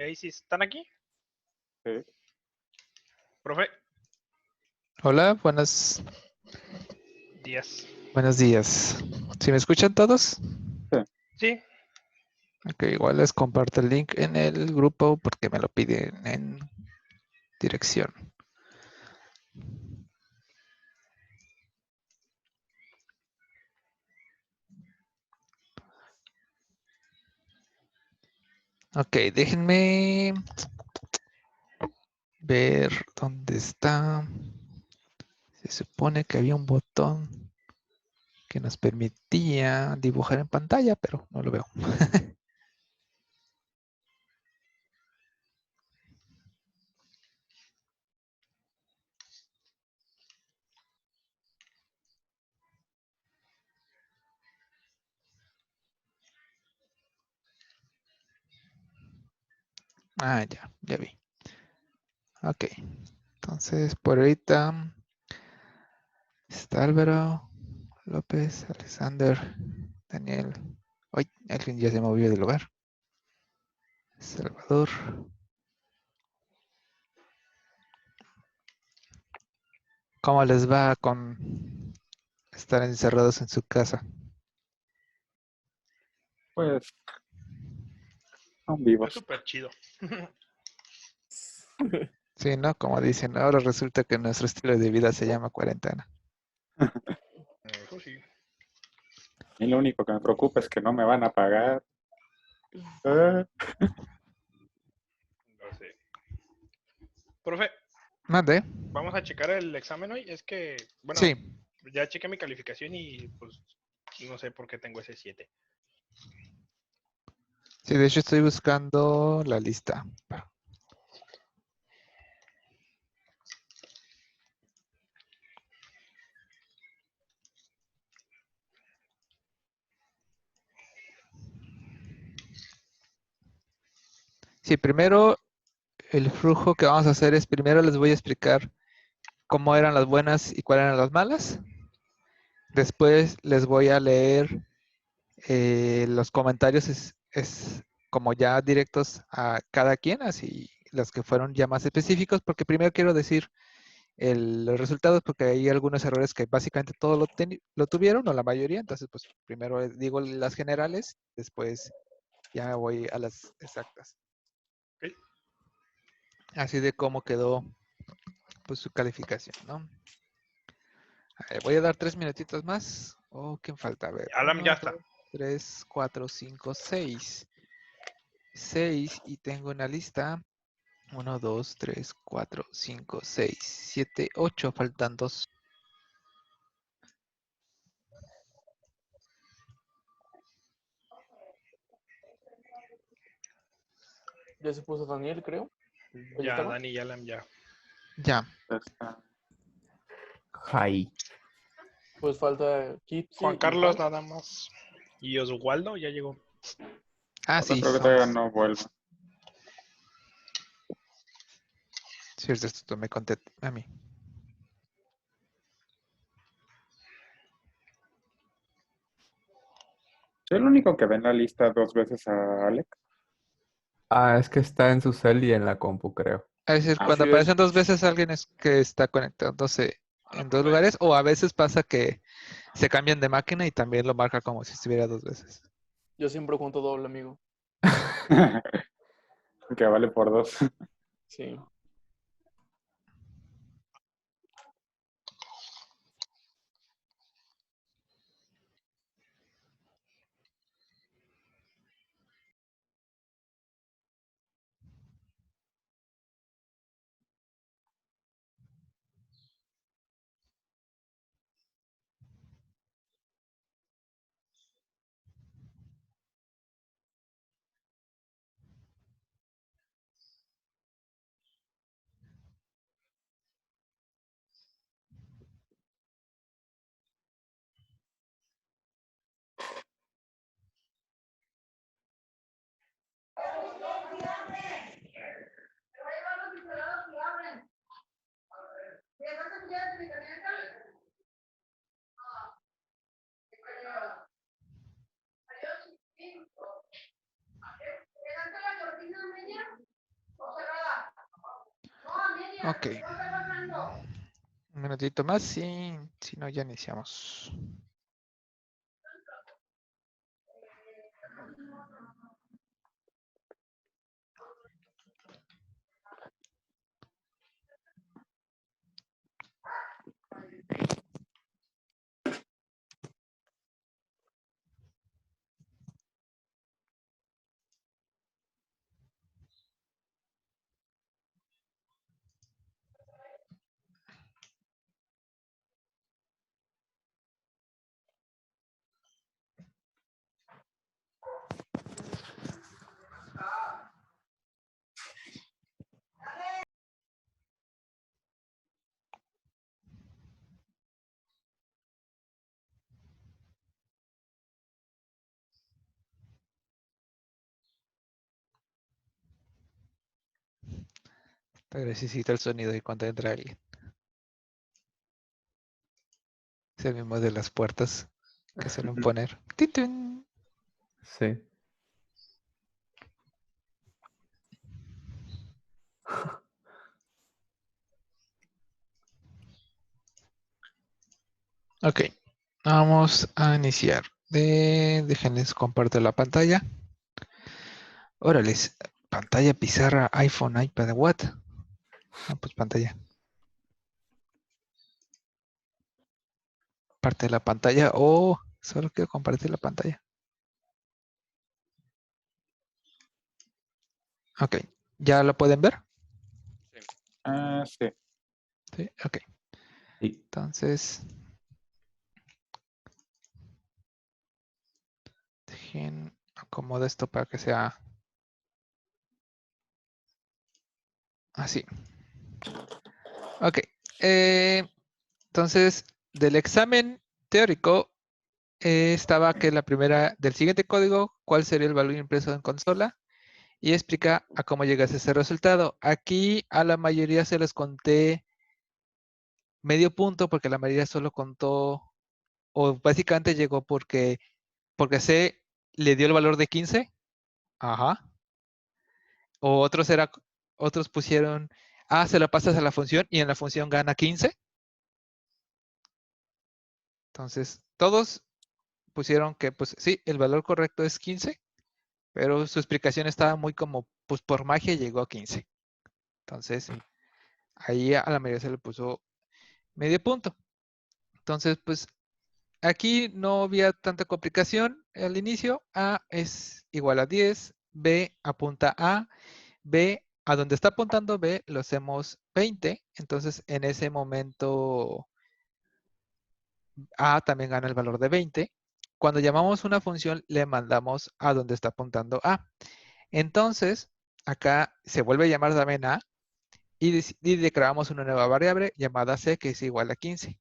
Hey, ¿sí están aquí? Sí. Profe, Hola, buenos días. días. ¿Sí me escuchan todos? Sí, Ok, igual les comparto el link en el grupo porque me lo piden en dirección. Ok, déjenme ver dónde está. Se supone que había un botón que nos permitía dibujar en pantalla, pero no lo veo. Ah, ya vi. Ok, entonces por ahorita está Álvaro, López, Alexander, Daniel. Ay, alguien ya se movió del lugar. Salvador. ¿Cómo les va con estar encerrados en su casa? Pues son es vivos. súper chido. Sí, ¿no? Como dicen, ahora resulta que nuestro estilo de vida se llama cuarentena. Eso sí. Y lo único que me preocupa es que no me van a pagar. Ah, Lo sé. Profe, Mande. vamos a checar el examen hoy. Es que, bueno, Sí, ya chequé mi calificación y pues no sé por qué tengo ese 7. sí, de hecho estoy buscando la lista. Sí, primero el flujo que vamos a hacer es, primero les voy a explicar cómo eran las buenas y cuáles eran las malas. Después les voy a leer los comentarios como ya directos a cada quien, así los que fueron ya más específicos, porque primero quiero decir los resultados, porque hay algunos errores que básicamente todos lo tuvieron, o la mayoría, entonces pues primero digo las generales, después ya me voy a las exactas. Ok. Así de cómo quedó pues su calificación, ¿no? A ver, voy a dar 3 minutitos más. Oh, ¿quién falta? A ver, Alam ya 1, está. 2, 3, 4, 5, 6. 6 y tengo una lista. 1, 2, 3, 4, 5, 6, 7, 8. Faltan 2. Ya se puso Daniel, creo. ¿O ya Ya, estaba? Dani y Alam ya. Ya. ya está. Hi. Pues falta Kitsi Juan y Carlos Juan. nada más. Y Oswaldo ya llegó. Ah, Hola, sí, Creo que profe. todavía somos. no vuelvo. Cierto, esto me conté a mí. Soy el único que ve en la lista 2 veces a Alex. Ah, es que está en su cel y en la compu, creo. Es decir, Ah, cuando Así es. aparecen 2 veces alguien es que está conectándose Hola, en 2 profe. lugares, o a veces pasa que se cambian de máquina y también lo marca como si estuviera 2 veces. Yo siempre cuento doble, amigo. que vale por 2. Sí. Ok. Un minutito más y si no, ya iniciamos. Necesita el sonido y cuando entra alguien. Es el mismo de las puertas que suelen poner. ¡Titun! Sí. Ok, vamos a iniciar. Déjenles comparto la pantalla. Órale, pantalla, pizarra, iPhone, iPad, what? Ah, pues pantalla. Parte de la pantalla. Oh, solo quiero compartir la pantalla. Ok, ¿ya lo pueden ver? Ah, sí. Sí, ok. Sí. Entonces, dejen acomodo esto para que sea así. Ok. Entonces, del examen teórico estaba que la primera del siguiente código, cuál sería el valor impreso en consola y explica a cómo llegas a ese resultado. Aquí a la mayoría se les conté medio punto porque la mayoría solo contó o básicamente llegó porque C le dio el valor de 15. Ajá. O otros pusieron, se lo pasas a la función y en la función gana 15. Entonces, todos pusieron que, pues sí, el valor correcto es 15, pero su explicación estaba muy como, pues por magia llegó a 15. Entonces, ahí a la mayoría se le puso medio punto. Entonces, pues aquí no había tanta complicación al inicio. A es igual a 10, B apunta a, B a donde está apuntando B lo hacemos 20. Entonces, en ese momento A también gana el valor de 20. Cuando llamamos una función, le mandamos a donde está apuntando A. Entonces, acá se vuelve a llamar también A y declaramos una nueva variable llamada C que es igual a 15.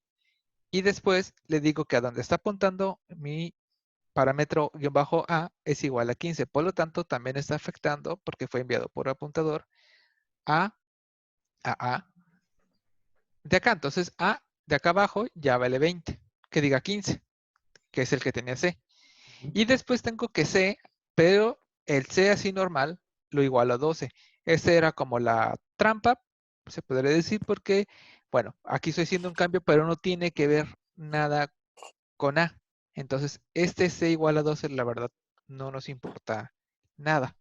Y después le digo que a donde está apuntando mi parámetro -a es igual a 15. Por lo tanto, también está afectando, porque fue enviado por apuntador, a A de acá. Entonces, A de acá abajo ya vale 20, que diga 15, que es el que tenía C. Y después tengo que C, pero el C así normal lo igualo a 12. Esta era como la trampa, se podría decir, porque, bueno, aquí estoy haciendo un cambio, pero no tiene que ver nada con A. Entonces, este C igual a 12, la verdad, no nos importa nada.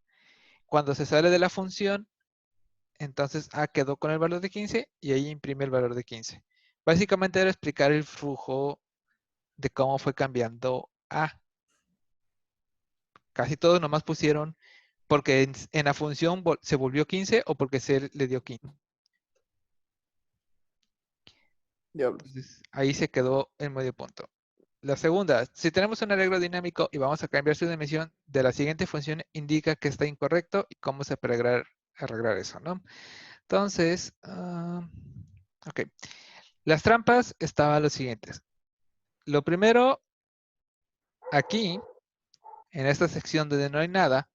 Cuando se sale de la función, entonces A quedó con el valor de 15 y ahí imprime el valor de 15. Básicamente era explicar el flujo de cómo fue cambiando A. Casi todos nomás pusieron porque en la función se volvió 15 o porque se le dio 15. Diablos. Entonces, ahí se quedó en medio punto. La segunda, si tenemos un arreglo dinámico y vamos a cambiar su dimensión de la siguiente función, indica que está incorrecto y cómo se puede arreglar eso, ¿no? Entonces, ok. Las trampas estaban los siguientes. Lo primero, aquí, en esta sección donde no hay nada,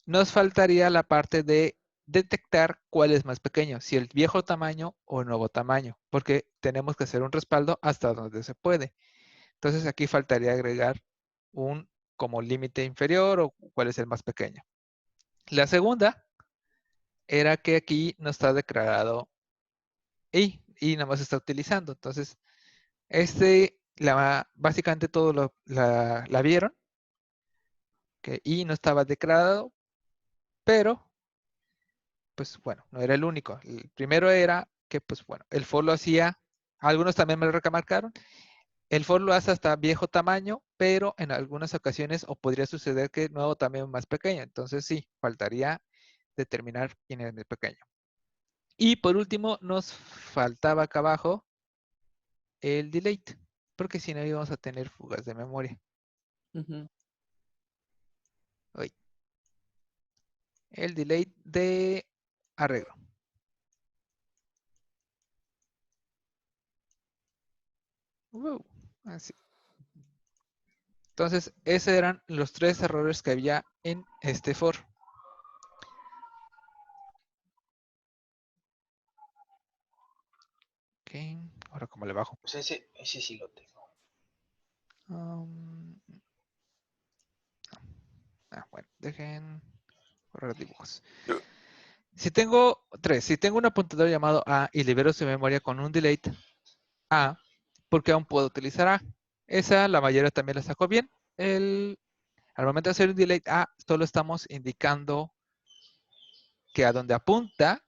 nos faltaría la parte de detectar cuál es más pequeño, si el viejo tamaño o el nuevo tamaño, porque tenemos que hacer un respaldo hasta donde se puede. Entonces aquí faltaría agregar un como límite inferior o cuál es el más pequeño. La segunda era que aquí no está declarado y nada más está utilizando. Entonces, básicamente todo la vieron, que y no estaba declarado, pero, pues bueno, no era el único. El primero era que, pues bueno, el for lo hacía, algunos también me lo remarcaron, el for lo hace hasta viejo tamaño, pero en algunas ocasiones, o podría suceder que nuevo tamaño más pequeño. Entonces sí, faltaría determinar quién es el pequeño. Y por último, nos faltaba acá abajo el delete, porque si no íbamos a tener fugas de memoria. Ujú. Uy. El delete de arreglo. Así. Entonces, esos eran los 3 errores que había en este for. Ok, ahora cómo le bajo. Pues ese sí lo tengo. Bueno, dejen correr dibujos. Si tengo 3, si tengo un apuntador llamado A y libero su memoria con un delete A, porque aún puedo utilizar A. Esa la mayoría también la sacó bien. Al momento de hacer un delete A, solo estamos indicando que a donde apunta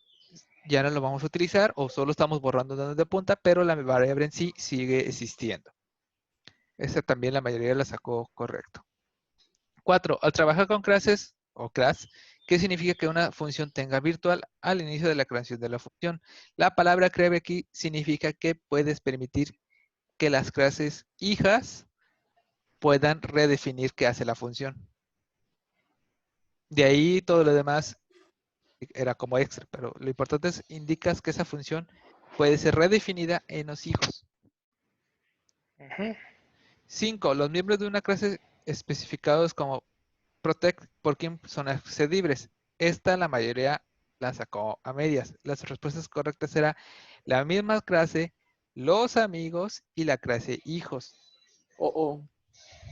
ya no lo vamos a utilizar, o solo estamos borrando donde apunta, pero la variable en sí sigue existiendo. Esa también la mayoría la sacó correcto. 4. Al trabajar con clases o class, ¿qué significa que una función tenga virtual al inicio de la creación de la función? La palabra clave aquí significa que puedes permitir que las clases hijas puedan redefinir qué hace la función. De ahí todo lo demás era como extra, pero lo importante es indicas que esa función puede ser redefinida en los hijos. 5. Los miembros de una clase especificados como protect por quien son accedibles. Esta la mayoría la sacó a medias. Las respuestas correctas eran la misma clase, los amigos y la clase hijos.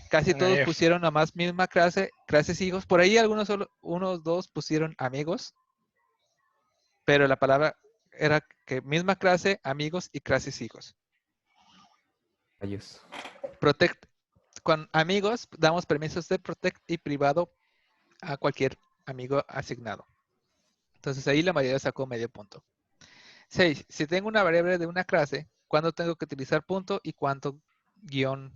Casi todos pusieron nada más misma clase, clases hijos. Por ahí algunos solo, unos dos pusieron amigos, pero la palabra era que misma clase, amigos y clases hijos. Rayos. Protect, con amigos damos permisos de protect y privado a cualquier amigo asignado. Entonces ahí la mayoría sacó medio punto. 6. Si tengo una variable de una clase, ¿cuándo tengo que utilizar punto y cuánto guión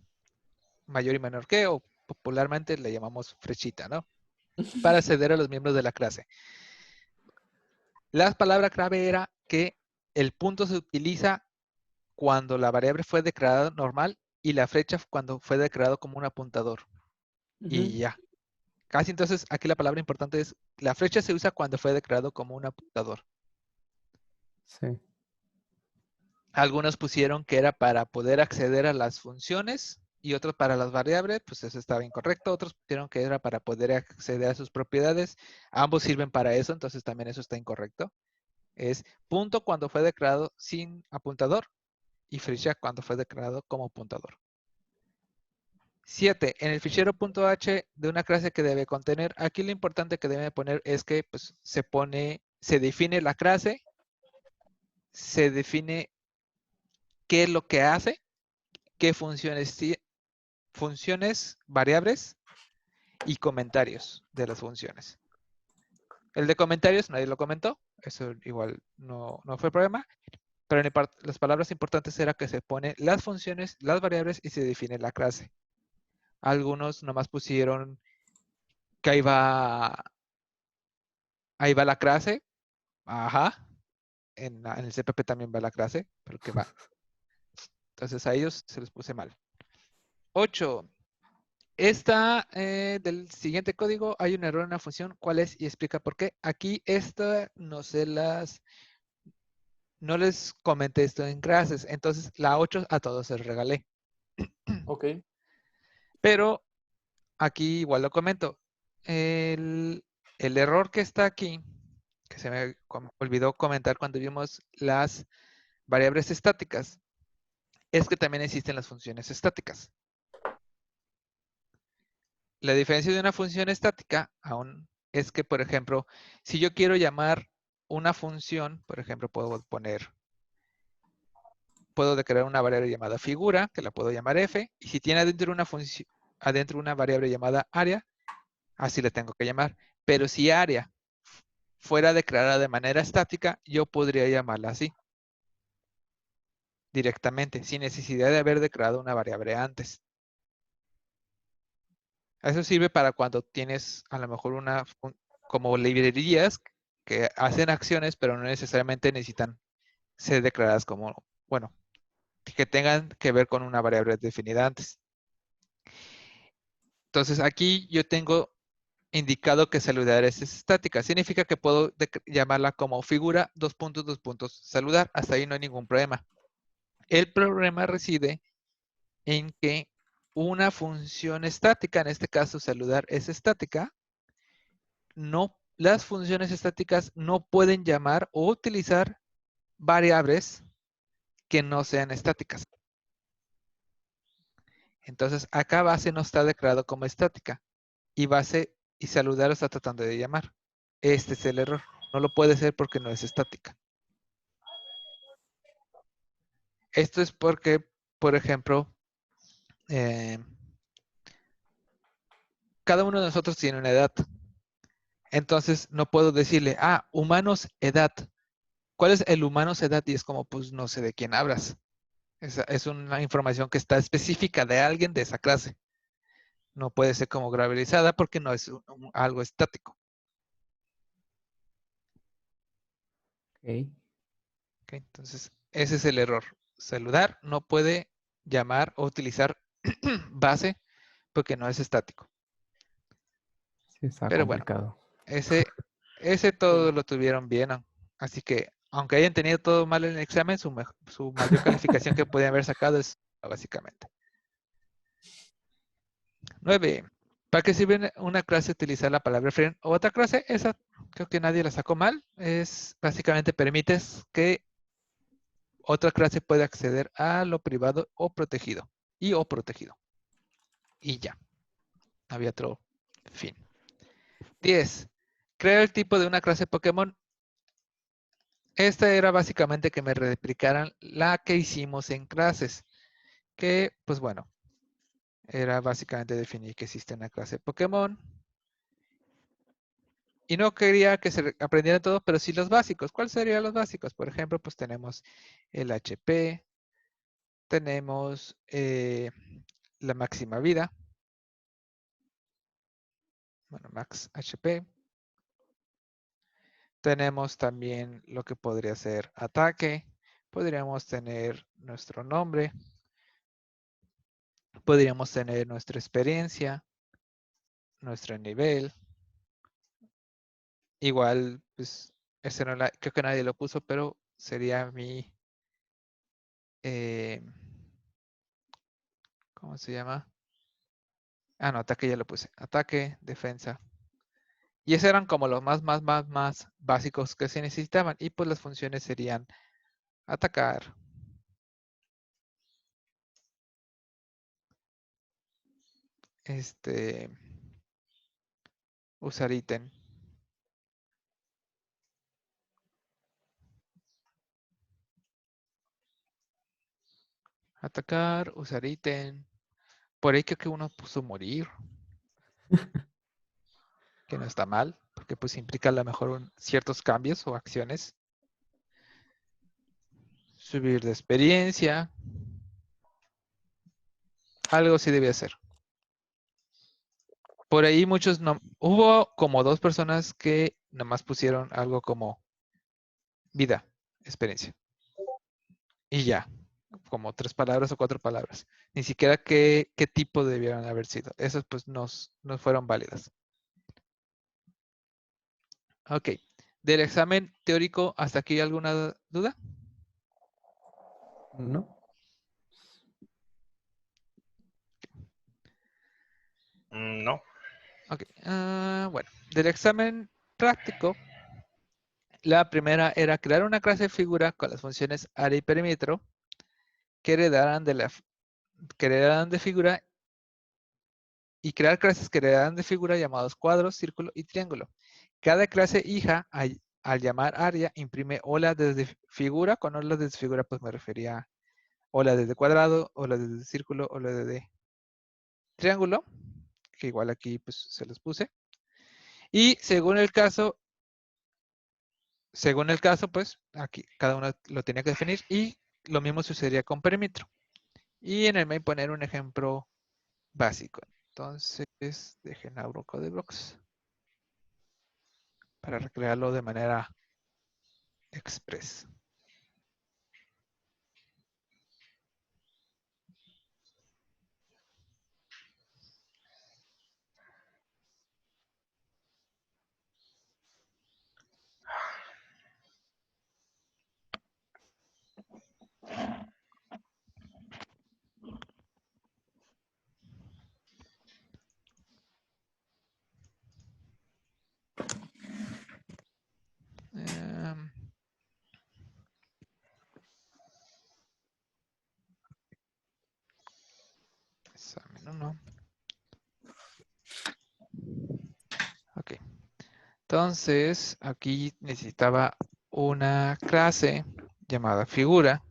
mayor y menor que? O popularmente le llamamos flechita, ¿no? Para acceder a los miembros de la clase. La palabra clave era que el punto se utiliza cuando la variable fue declarada normal y la flecha cuando fue declarado como un apuntador. Y ya. Casi entonces aquí la palabra importante es la flecha se usa cuando fue declarado como un apuntador. Sí. Algunos pusieron que era para poder acceder a las funciones y otros para las variables, pues eso estaba incorrecto. Otros pusieron que era para poder acceder a sus propiedades. Ambos sirven para eso, entonces también eso está incorrecto. Es punto cuando fue declarado sin apuntador y flecha cuando fue declarado como apuntador. 7. En el fichero .h de una clase que debe contener, aquí lo importante que debe poner es que pues, se define la clase, se define qué es lo que hace, qué funciones, variables y comentarios de las funciones. El de comentarios nadie lo comentó, eso igual no fue problema, pero las palabras importantes era que se pone las funciones, las variables y se define la clase. Algunos nomás pusieron que ahí va la clase, ajá, en el CPP también va la clase, pero que va. Entonces a ellos se les puse mal. 8. Del siguiente código hay un error en la función. ¿Cuál es? Y explica por qué. Aquí no les comenté esto en clases. Entonces la 8 a todos se regalé. Ok. Pero aquí igual lo comento. El error que está aquí, que se me olvidó comentar cuando vimos las variables estáticas, es que también existen las funciones estáticas. La diferencia de una función estática aún es que, por ejemplo, si yo quiero llamar una función, por ejemplo, puedo poner puedo declarar una variable llamada figura, que la puedo llamar f, y si tiene adentro una función, adentro una variable llamada área, así le tengo que llamar. Pero si área fuera declarada de manera estática, yo podría llamarla así, directamente, sin necesidad de haber declarado una variable antes. Eso sirve para cuando tienes a lo mejor como librerías que hacen acciones, pero no necesariamente necesitan ser declaradas como, bueno, que tengan que ver con una variable definida antes. Entonces aquí yo tengo indicado que saludar es estática. Significa que puedo llamarla como figura, saludar. Hasta ahí no hay ningún problema. El problema reside en que una función estática, en este caso saludar es estática, las funciones estáticas no pueden llamar o utilizar variables que no sean estáticas. Entonces, acá base no está declarado como estática y base y saludar está tratando de llamar. Este es el error. No lo puede ser porque no es estática. Esto es porque, por ejemplo, cada uno de nosotros tiene una edad. Entonces, no puedo decirle, humanos edad. ¿Cuál es el humanos edad? Y es como, pues, no sé de quién hablas. Es una información que está específica de alguien de esa clase. No puede ser como graverizada porque no es algo estático. Ok. ¿Ok? Entonces, ese es el error. Saludar no puede llamar o utilizar base porque no es estático. Sí, está Pero bueno, complicado. ese todo lo tuvieron bien, ¿no? Así que, aunque hayan tenido todo mal en el examen, su mayor calificación que podían haber sacado es básicamente. 9. ¿Para qué sirve una clase utilizar la palabra friend o otra clase? Esa creo que nadie la sacó mal. Es básicamente permites que otra clase pueda acceder a lo privado o protegido. O protegido. Y ya. Había otro fin. 10. Crear el tipo de una clase Pokémon. Esta era básicamente que me replicaran la que hicimos en clases. Que, pues bueno, era básicamente definir que existe una clase Pokémon. Y no quería que se aprendieran todo, pero sí los básicos. ¿Cuáles serían los básicos? Por ejemplo, pues tenemos el HP, tenemos la máxima vida, bueno, max HP. Tenemos también lo que podría ser ataque, podríamos tener nuestro nombre, podríamos tener nuestra experiencia, nuestro nivel. Igual, pues, ese no creo que nadie lo puso, pero sería mi... ¿cómo se llama? No, ataque ya lo puse. Ataque, defensa. Y esos eran como los más básicos que se necesitaban. Y pues las funciones serían atacar, usar ítem, atacar, usar ítem. Por ahí creo que uno puso morir, que no está mal, porque pues implica a lo mejor ciertos cambios o acciones. Subir de experiencia. Algo sí debía ser. Por ahí muchos no. Hubo como 2 personas que nomás pusieron algo como vida, experiencia. Y ya. Como 3 palabras o 4 palabras. Ni siquiera qué tipo debieron haber sido. Esas pues no fueron válidas. Ok. Del examen teórico, ¿hasta aquí alguna duda? ¿No? No. Ok. Bueno, del examen práctico, la primera era crear una clase figura con las funciones área y perímetro que heredaran de figura y crear clases que heredaran de figura llamados cuadro, círculo y triángulo. Cada clase hija, al llamar área, imprime olas desde figura. Con olas desde figura, pues me refería olas de cuadrado, olas de círculo, olas de triángulo, que igual aquí pues se los puse. Y según el caso, pues aquí cada uno lo tenía que definir y lo mismo sucedería con perímetro. Y en el main poner un ejemplo básico. Entonces, dejen abro CodeBlocks para recrearlo de manera express. Em, Examen 1. Ok. Entonces, aquí necesitaba una clase llamada figura.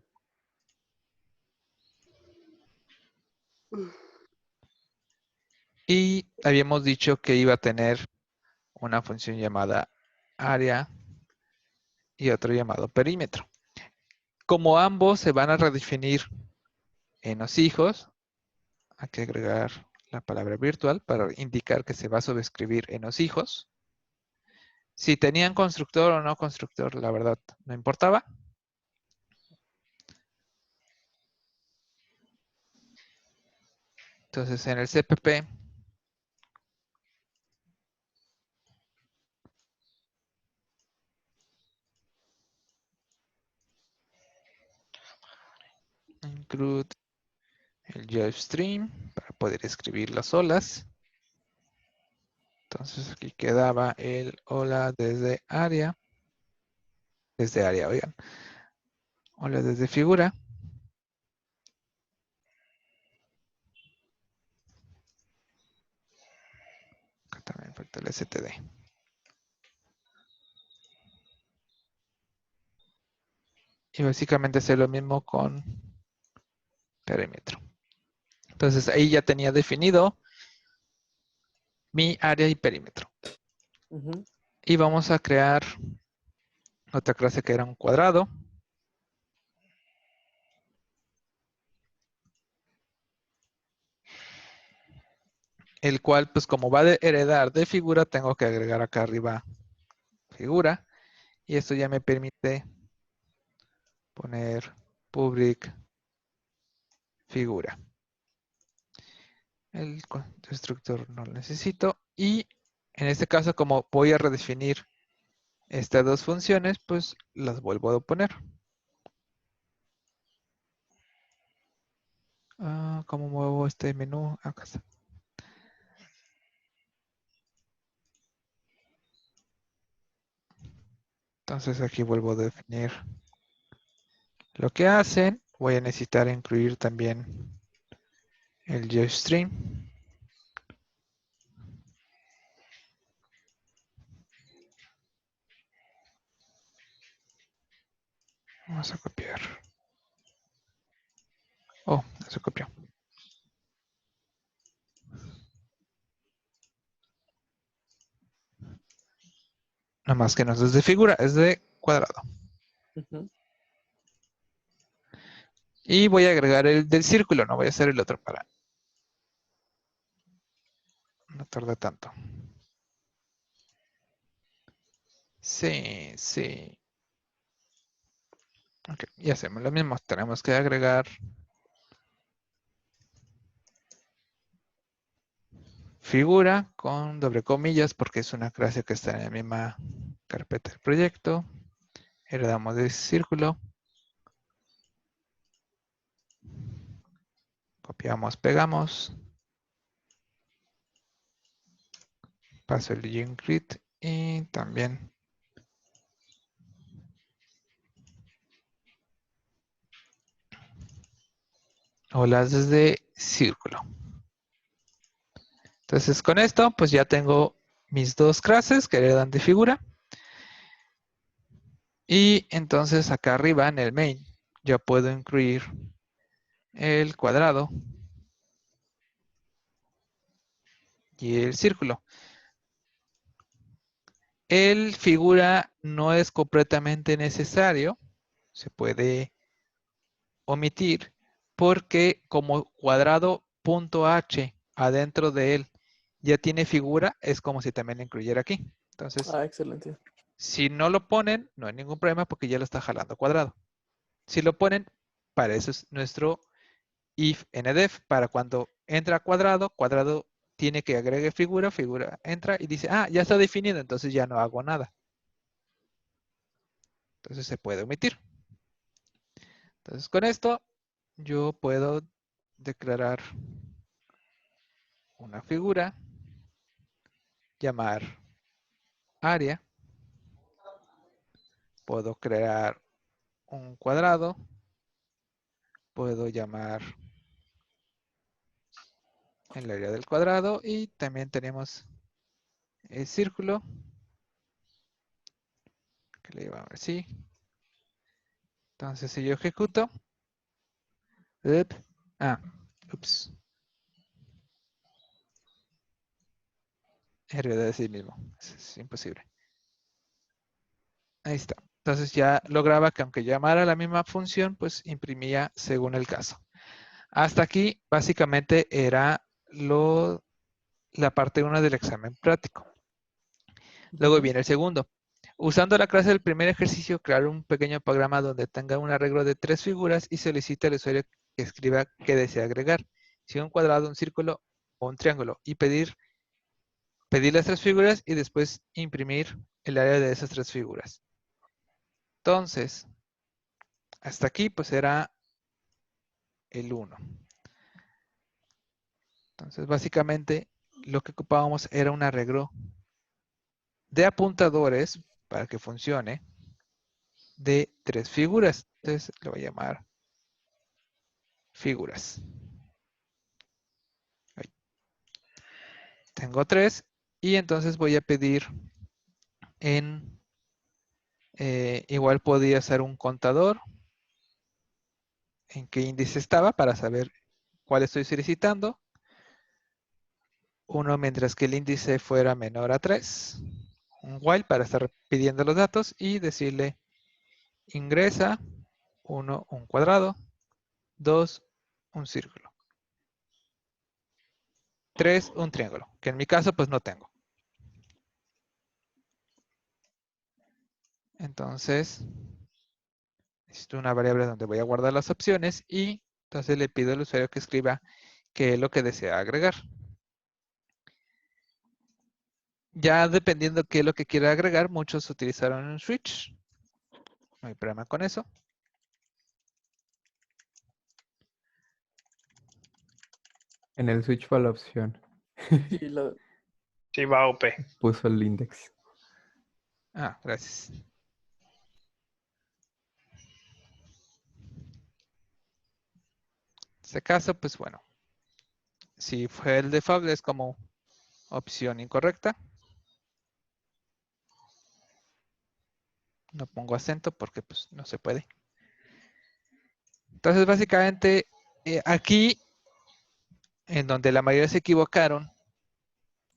Y habíamos dicho que iba a tener una función llamada área y otro llamado perímetro. Como ambos se van a redefinir en los hijos, hay que agregar la palabra virtual para indicar que se va a sobreescribir en los hijos. Si tenían constructor o no constructor, la verdad no importaba. Entonces en el CPP include el JavaStream para poder escribir las olas. Entonces aquí quedaba el hola desde área. Desde área, oigan. Hola desde figura. Acá también falta el std. Y básicamente hacer lo mismo con perímetro. Entonces ahí ya tenía definido mi área y perímetro. Ujú. Y vamos a crear otra clase que era un cuadrado. El cual, pues como va a heredar de figura, tengo que agregar acá arriba figura. Y esto ya me permite poner public figura. El constructor no lo necesito. Y en este caso, como voy a redefinir estas dos funciones, pues las vuelvo a poner. ¿Cómo muevo este menú? Acá está. Entonces aquí vuelvo a definir lo que hacen. Voy a necesitar incluir también el JavaStream. Vamos a copiar. Oh, no se copió. No más que no es de figura, es de cuadrado. Ujú. Y voy a agregar el del círculo, no voy a hacer el otro para no tarda tanto. Sí, sí. Ok, y hacemos lo mismo. Tenemos que agregar figura con doble comillas porque es una clase que está en la misma carpeta del proyecto. Heredamos del círculo. Copiamos, pegamos. Paso el grid y también olas desde círculo. Entonces con esto pues ya tengo mis dos clases que heredan de figura. Y entonces acá arriba en el main ya puedo incluir el cuadrado y el círculo. El figura no es completamente necesario, se puede omitir, porque como cuadrado punto h adentro de él ya tiene figura, es como si también lo incluyera aquí. Entonces, Ah, excelente. si no lo ponen, no hay ningún problema porque ya lo está jalando cuadrado. Si lo ponen, para eso es nuestro if ndef, para cuando entra cuadrado, cuadrado tiene que agregue figura, figura entra y dice, ah, ya está definido, entonces ya no hago nada. Entonces se puede omitir. Entonces con esto yo puedo declarar una figura, llamar área, puedo crear un cuadrado, puedo llamar el área del cuadrado y también tenemos el círculo, que le llamamos así. Entonces si yo ejecuto, ups, error de sí mismo, es imposible. Ahí está. Entonces ya lograba que aunque llamara la misma función, pues imprimía según el caso. Hasta aquí básicamente era la parte 1 del examen práctico. Luego viene el segundo. Usando la clase del primer ejercicio, crear un pequeño programa donde tenga un arreglo de 3 figuras y solicite al usuario que escriba qué desea agregar, si un cuadrado, un círculo o un triángulo, y pedir las 3 figuras y después imprimir el área de esas 3 figuras. Entonces, hasta aquí pues era el 1. Entonces, básicamente lo que ocupábamos era un arreglo de apuntadores para que funcione de 3 figuras. Entonces, le voy a llamar figuras. Ahí. Tengo 3 y entonces voy a pedir igual podía ser un contador en qué índice estaba para saber cuál estoy solicitando. 1 mientras que el índice fuera menor a 3. Un while para estar pidiendo los datos y decirle ingresa 1 un cuadrado, 2 un círculo, 3 un triángulo, que en mi caso pues no tengo. Entonces, necesito una variable donde voy a guardar las opciones y entonces le pido al usuario que escriba qué es lo que desea agregar. Ya dependiendo qué es lo que quiera agregar, muchos utilizaron un switch. No hay problema con eso. En el switch fue la opción. Sí, Sí, va OP. Puso el index. Ah, gracias. En este caso, pues bueno, si fue el default es como opción incorrecta. No pongo acento porque pues no se puede. Entonces básicamente aquí en donde la mayoría se equivocaron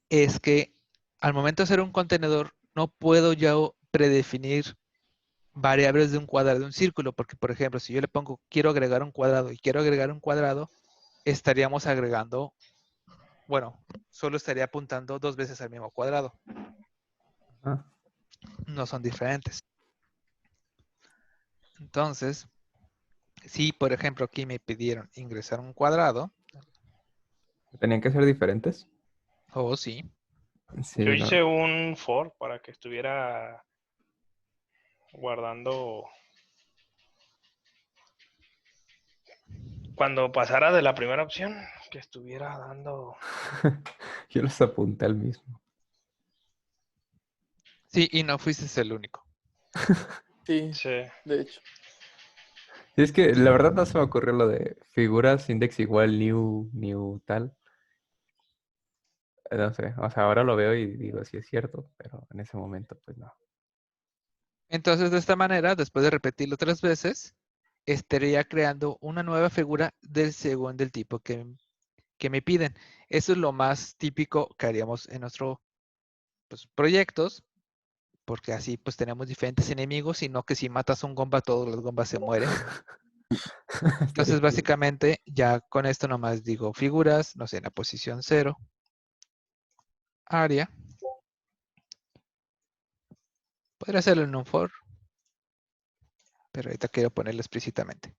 es que al momento de hacer un contenedor no puedo ya predefinir variables de un cuadrado de un círculo, porque por ejemplo, si yo le pongo quiero agregar un cuadrado y quiero agregar un cuadrado, estaríamos agregando, bueno, solo estaría apuntando 2 veces al mismo cuadrado. Ah, No son diferentes. Entonces, si por ejemplo aquí me pidieron ingresar un cuadrado, ¿tenían que ser diferentes? o sí, Sí, Yo no. hice un for para que estuviera guardando. Cuando pasara de la primera opción, que estuviera dando. Yo los apunté al mismo. sí, y no fuiste el único. sí, Sí. de hecho. Y es que la verdad no se me ocurrió lo de figuras, index igual, new tal. No sé, o sea, ahora lo veo y digo, sí es cierto, pero en ese momento, pues no. Entonces, de esta manera, después de repetirlo 3 veces, estaría creando una nueva figura según del tipo que me piden. Eso es lo más típico que haríamos en nuestros proyectos, porque así pues tenemos diferentes enemigos y no que si matas un Gomba todos los Gombas se mueren. Entonces básicamente ya con esto nomás digo figuras, no sé, en la posición 0, área. Podría hacerlo en un for, pero ahorita quiero ponerlo explícitamente.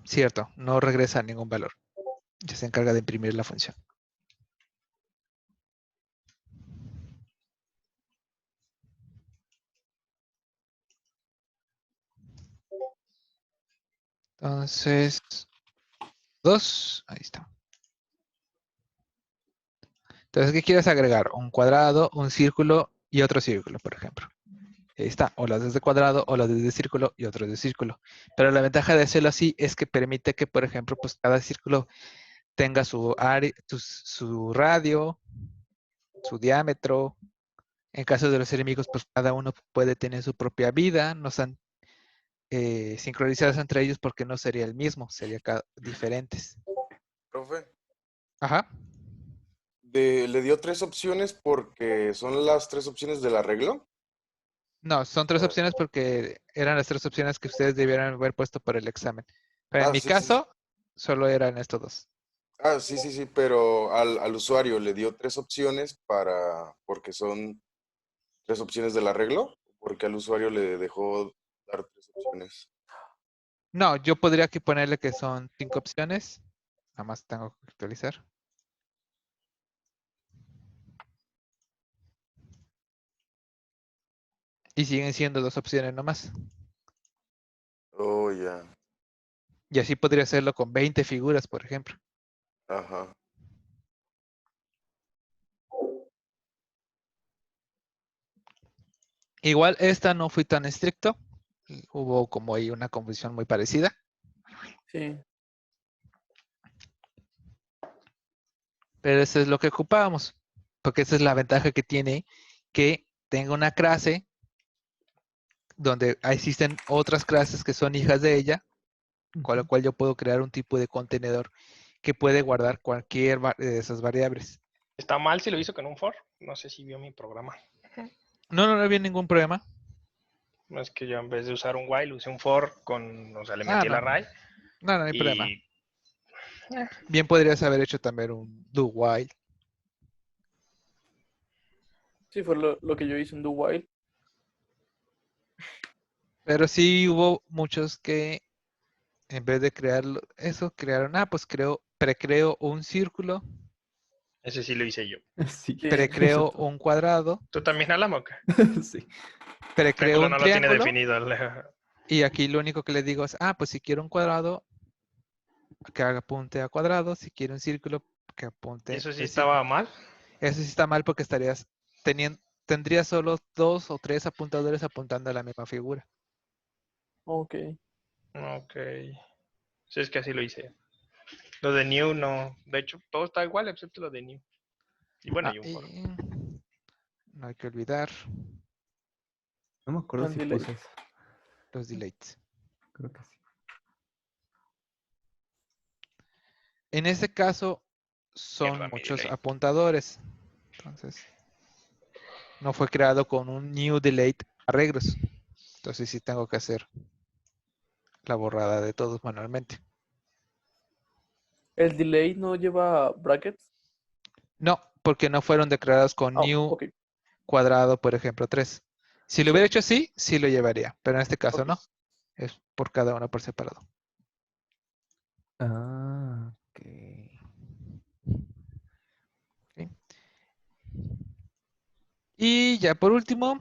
Cierto, no regresa ningún valor. Ya se encarga de imprimir la función. Entonces, 2, ahí está. Entonces, ¿qué quieres agregar? Un cuadrado, un círculo y otro círculo, por ejemplo. Ahí está, o las de cuadrado, o las de círculo y otro de círculo. Pero la ventaja de hacerlo así es que permite que, por ejemplo, pues cada círculo tenga su área, su radio, su diámetro. En caso de los enemigos, pues cada uno puede tener su propia vida. No están sincronizados entre ellos porque no sería el mismo, sería diferentes. Profe, Ajá. le dio 3 opciones porque son las 3 opciones del arreglo. No, son 3 opciones porque eran las 3 opciones que ustedes debieran haber puesto para el examen. Pero en mi Sí, sí, sí. caso, solo eran estos 2. Sí, sí, sí, pero al usuario le dio 3 opciones porque son 3 opciones del arreglo, porque al usuario le dejó dar 3 opciones. No, yo podría aquí ponerle que son 5 opciones. Nada más tengo que actualizar. Y siguen siendo 2 opciones nomás. Oh, ya. Y así podría hacerlo con 20 figuras, por ejemplo. Ajá. Igual esta no fui tan estricto. Hubo como ahí una confusión muy parecida. Sí. Pero eso es lo que ocupábamos. Porque esa es la ventaja que tiene que tenga una clase donde existen otras clases que son hijas de ella, con lo cual yo puedo crear un tipo de contenedor que puede guardar cualquier de esas variables. ¿Está mal si lo hizo con un for? No sé si vio mi programa. No había ningún problema. No es que yo en vez de usar un while usé un for o sea, le metí el No. array. No hay problema. Y Bien podrías haber hecho también un do while. Sí, fue lo que yo hice en Do While. Pero sí hubo muchos que en vez de crear eso, crearon, pues precreo un círculo, ese sí lo hice yo. Sí. Sí. precreo un cuadrado, ¿Tú también, Alamoca? Sí. precreo Triángulo un no lo tiene triángulo. definido. Y aquí lo único que le digo es, pues si quiero un cuadrado, que apunte a cuadrado. Si quiero un círculo, que apunte ¿Eso sí a estaba círculo. mal? Eso sí está mal porque tendrías solo 2 o 3 apuntadores apuntando a la misma figura. Ok. Ok. Sí, es que así lo hice. Lo de new no. De hecho, todo está igual excepto lo de new. Y bueno, y un for. Y no hay que olvidar No me acuerdo El si delay. puse eso. los delays. Creo que sí. En este caso son Mierda, mi muchos delay. apuntadores. Entonces, no fue creado con un new delete arreglos. Entonces sí tengo que hacer la borrada de todos manualmente. ¿El delay no lleva brackets? No, porque no fueron declarados con new Ok. cuadrado, por ejemplo, 3. Si lo Sí. hubiera hecho así, sí lo llevaría, pero en este caso Ok. no. Es por cada uno por separado. Ok. ¿Ok? Y ya por último,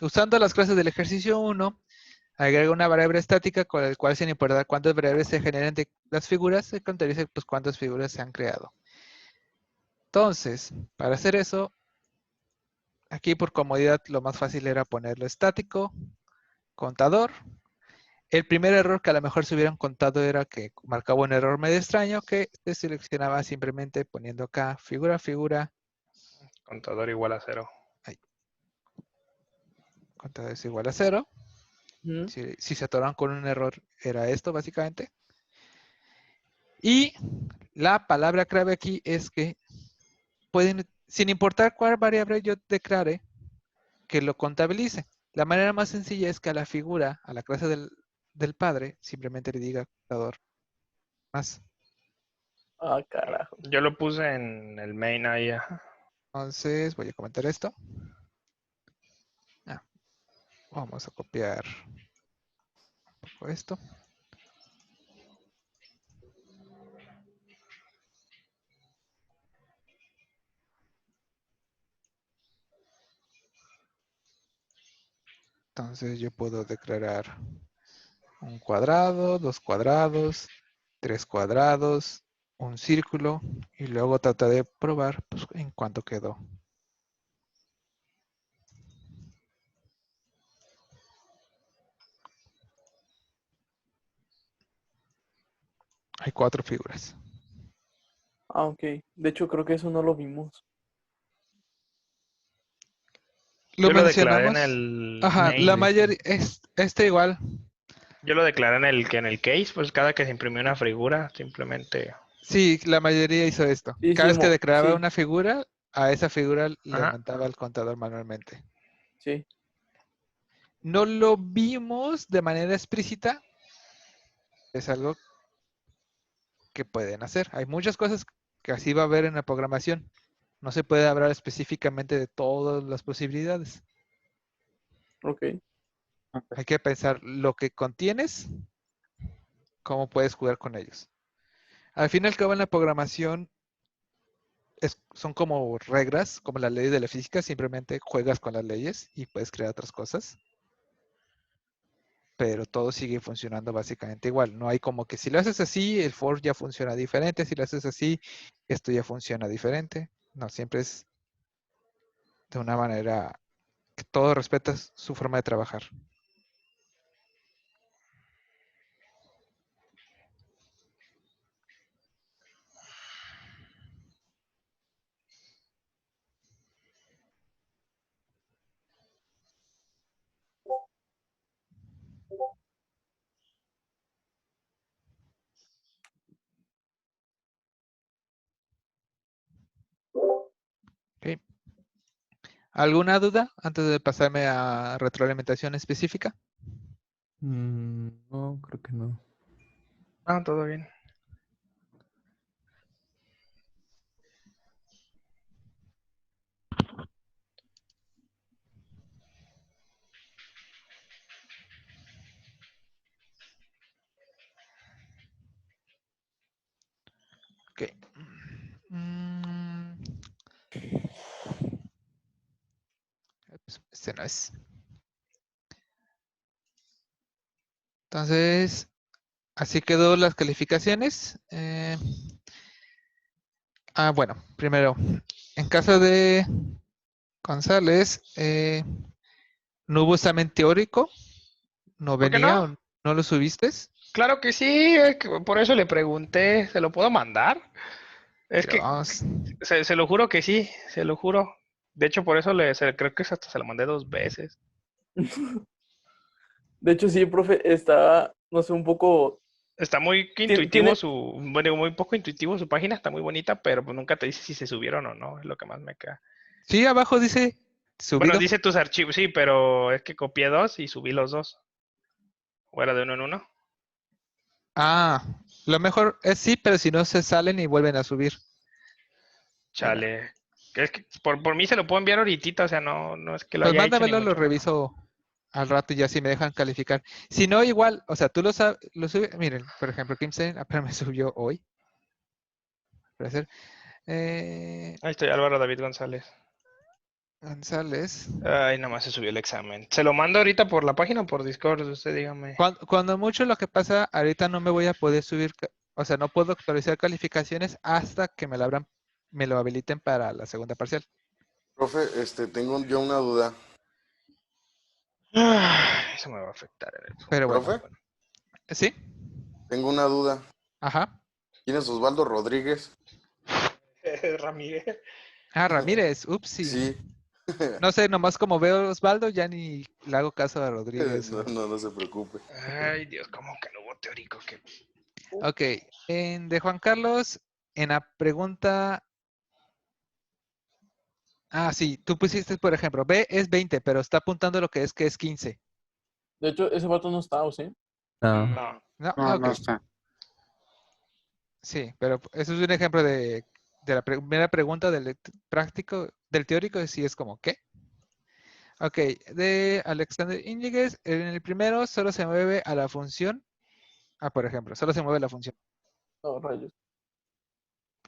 usando las clases del ejercicio 1, agrega una variable estática con la cual, sin importar cuántas variables se generen de las figuras, se contabiliza pues cuántas figuras se han creado. Entonces, para hacer eso, aquí por comodidad lo más fácil era ponerlo estático, contador. El primer error que a lo mejor se hubieran contado era que marcaba un error medio extraño que se seleccionaba simplemente poniendo acá figura, Contador igual a 0. Contador es igual a 0. Ujú. Si se atoran con un error, era esto básicamente. Y la palabra clave aquí es que pueden, sin importar cuál variable yo declare, que lo contabilice. La manera más sencilla es que a la figura, a la clase del padre, simplemente le diga contador más. Ah, carajo. Yo lo puse en el main ahí. Ajá. Entonces voy a comentar esto. Vamos a copiar un poco esto. Entonces yo puedo declarar un cuadrado, 2 cuadrados, 3 cuadrados, un círculo y luego tratar de probar pues, en cuánto quedó. Hay 4 figuras. Ah, ok. De hecho, creo que eso no lo vimos. Lo Yo lo declaré mencionamos. en el Ajá, main. la mayoría es igual. Yo lo declaré en el case, pues cada que se imprimió una figura, simplemente. Sí, la mayoría hizo esto. Sí, Cada sí, vez que declaraba sí, una figura, a esa figura le Ajá. aumentaba el contador manualmente. sí. No lo vimos de manera explícita. Es algo que pueden hacer. Hay muchas cosas que así va a haber en la programación. No se puede hablar específicamente de todas las posibilidades. Ok. Hay que pensar lo que contienes, cómo puedes jugar con ellos. Al fin y al cabo en la programación son como reglas, como las leyes de la física, simplemente juegas con las leyes y puedes crear otras cosas. Pero todo sigue funcionando básicamente igual. No hay como que si lo haces así, el for ya funciona diferente. Si lo haces así, esto ya funciona diferente. No, siempre es de una manera que todo respeta su forma de trabajar. Ok. ¿Alguna duda antes de pasarme a retroalimentación específica? No, creo que no. Ah, todo bien. Ok. Mm, este no es. Entonces, así quedó las calificaciones. Bueno, primero, en caso de González, no hubo examen teórico, no ¿Por qué venía, no? o no lo subiste. Claro que sí, es que por eso le pregunté, ¿se lo puedo mandar? Es Pero que vamos, se lo juro que sí, se lo juro. De hecho, por eso creo que hasta se lo mandé 2 veces. De hecho, sí, profe, está, no sé, un poco. Está muy intuitivo Tiene. bueno, muy poco intuitivo su página, está muy bonita, pero pues nunca te dice si se subieron o no, es lo que más me queda. sí, abajo dice Bueno, subido. dice tus archivos, sí, pero es que copié 2 y subí los 2. O era de uno en uno. Lo mejor es sí, pero si no se salen y vuelven a subir. Mira, Chale. Es que por mí se lo puedo enviar ahorita, o sea, no es que lo pues haya hecho ni mándamelo, lo mucho menos. reviso al rato y ya si me dejan calificar. Si no, igual, o sea, tú lo sabes, lo sube, miren, por ejemplo, Kimsen apenas me subió hoy. Para hacer, Ahí estoy, Álvaro David González. González. Ay, nada más se subió el examen. ¿Se lo mando ahorita por la página o por Discord? Usted dígame. Cuando mucho lo que pasa, ahorita no me voy a poder subir, o sea, no puedo actualizar calificaciones hasta que me lo habiliten para la segunda parcial. Profe, tengo yo una duda. Eso me va a afectar en el Pero futuro. bueno, Profe, ¿sí? tengo una duda. Ajá. ¿Quién es Osvaldo Rodríguez? Ramírez. Ah, Ramírez, upsi. Sí. No sé, nomás como veo a Osvaldo, ya ni le hago caso a Rodríguez. No se preocupe. Ay, Dios, ¿cómo que no hubo teórico? Ok, de Juan Carlos, en la pregunta... Ah, sí, tú pusiste, por ejemplo, B es 20, pero está apuntando lo que es 15. De hecho, ese vato no está, ¿o sí? No. No. ¿No? No, Ok, no está. sí, pero eso es un ejemplo de la primera pregunta del práctico, del teórico, sí es como, ¿qué? Ok, de Alexander Íñiguez, en el primero solo se mueve a la función. Ah, por ejemplo, solo se mueve la función. No, rayos.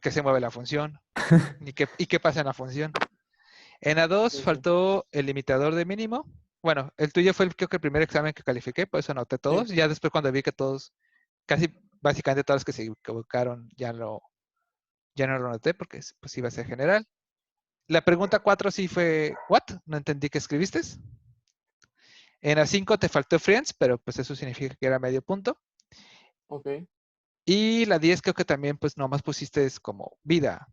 ¿Qué se mueve la función? ¿Y qué pasa en la función? En A2 Sí, sí. faltó el limitador de mínimo. Bueno, el tuyo fue creo que el primer examen que califiqué, por eso anoté todos. Ya después cuando vi que todos, casi básicamente todos los que se equivocaron, ya no lo anoté porque pues iba a ser general. La pregunta 4 sí fue, ¿what? No entendí qué escribiste. En A5 te faltó Friends, pero pues eso significa que era medio punto. Ok. Y la 10 creo que también pues nomás pusiste es como vida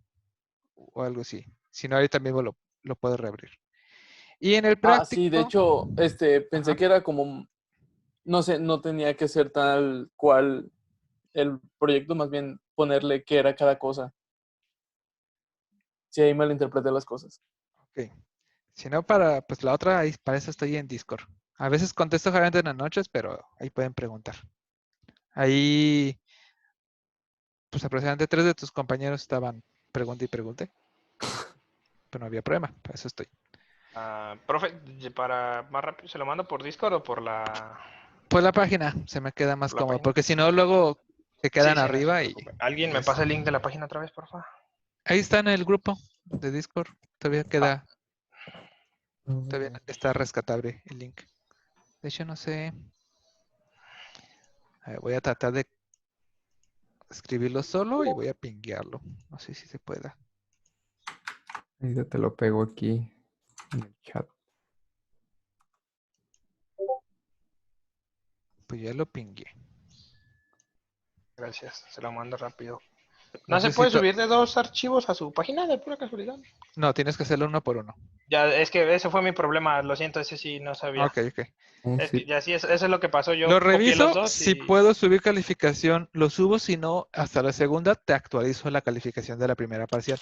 o algo así. Si no, ahorita mismo lo puedo reabrir. Y en el Ah, sí, de práctico, hecho, pensé ajá, que era como, no sé, no tenía que ser tal cual el proyecto, más bien ponerle qué era cada cosa. Sí, ahí malinterpreté las cosas. ok. Si no, pues la otra, ahí, para eso estoy en Discord. A veces contesto generalmente en las noches, pero ahí pueden preguntar. Ahí, pues aproximadamente 3 de tus compañeros estaban pregunte y pregunte. Pero no había problema, para eso estoy. Profe, para más rápido, ¿se lo mando por Discord o por la Pues la página se me queda más cómodo, página? porque si no, luego se Sí, quedan sí, no se arriba y preocupe. ¿Alguien me es- pasa el link de la página otra vez, por favor? ahí está en el grupo de Discord. Todavía Va. todavía está rescatable el link. De hecho, no sé. A ver, voy a tratar de escribirlo solo y voy a pinguearlo. No sé si se pueda. Ahí ya te lo pego aquí en el chat. Pues ya lo pingué. Gracias, se lo mando rápido. No ¿No se sé si puede subir de 2 archivos a su página de pura casualidad? no, tienes que hacerlo uno por uno. Ya, es que ese fue mi problema, lo siento, ese sí no sabía. Ok, ok. Un Es que zip. ya sí, eso es lo que pasó, Lo yo copié los reviso. dos Si y... puedo subir calificación, lo subo. Si no, hasta la segunda te actualizo la calificación de la primera parcial.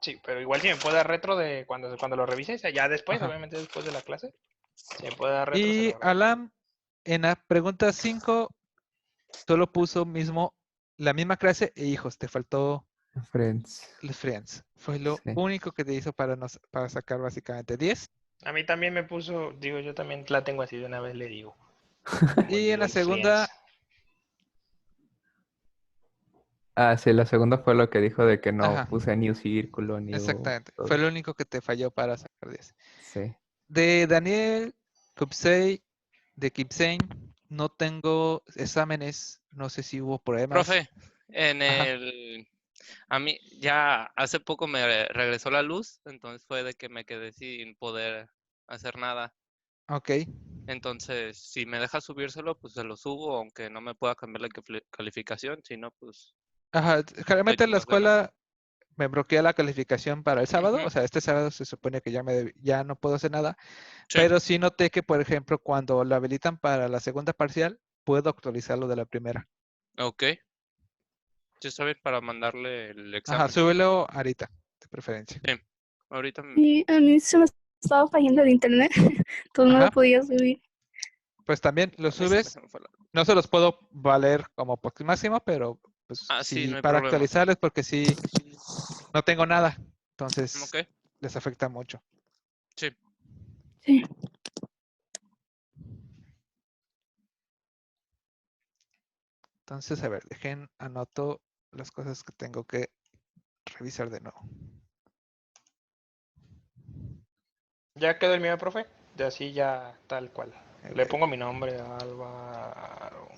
Sí, pero igual si me puede dar retro de cuando lo revises, ya después, Ajá. obviamente después de la clase, si me puede dar retro, se lo Y agradezco. Alam, en la pregunta 5, solo puso la misma clase e hijos. Te faltó Friends. los friends. Fue lo Sí. único que te hizo para sacar básicamente 10. A mí también me puso, digo, yo también la tengo así de una vez, le digo. Y en Olvidó la el Friends. segunda, Ah, sí, la segunda fue lo que dijo de que no ajá, puse ni un círculo, ni un... exactamente. Fue lo único que te falló para sacar 10. Sí. De Daniel Kupsei, de Kipsein, no tengo exámenes. No sé si hubo problemas. Profe, Ajá, a mí ya hace poco me regresó la luz, entonces fue de que me quedé sin poder hacer nada. ok. Entonces, si me deja subírselo, pues se lo subo, aunque no me pueda cambiar la calificación, si no, pues Ajá, le generalmente echo en la más ganas. escuela me bloquea la calificación para el sábado. Ujú, O sea, este sábado se supone que ya no puedo hacer nada. sí, Pero sí noté que, por ejemplo, cuando lo habilitan para la segunda parcial, puedo actualizarlo de la primera. ok. Sí, está bien para mandarle el Ajá, examen. súbelo ahorita, de preferencia. Sí, ahorita Y a mí se me estaba fallando el internet, entonces no lo Ajá, podía subir. pues también lo a mí también subes. se me fue la... No se los puedo valer como por máximo, pero pues Ah, sí, sí, no hay para problema. actualizarles, porque sí, no tengo nada. Entonces, Ok, les afecta mucho. sí. Sí. Entonces, a ver, anoto las cosas que tengo que revisar de nuevo. Ya quedó el mío, profe, de así ya tal cual. A Le ver, pongo mi nombre, Álvaro.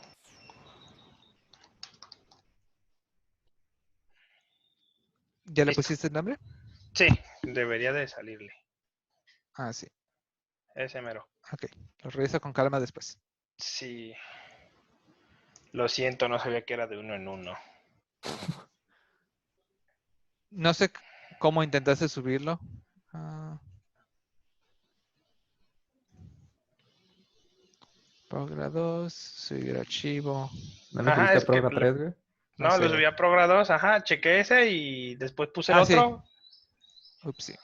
¿ya le Listo. pusiste el nombre? Sí, debería de salirle. Ah, sí. Ese mero. Ok, lo reviso con calma después. Sí. Lo siento, no sabía que era de uno en uno. No sé, ¿Cómo intentaste subirlo? Ah, Progra 2, subir archivo. ¿No lo Ajá, subiste es a que Progra 3, güey? No no, lo sé. subí a Progra 2, ajá, chequé ese y después puse el Ah, sí. otro. Upsi.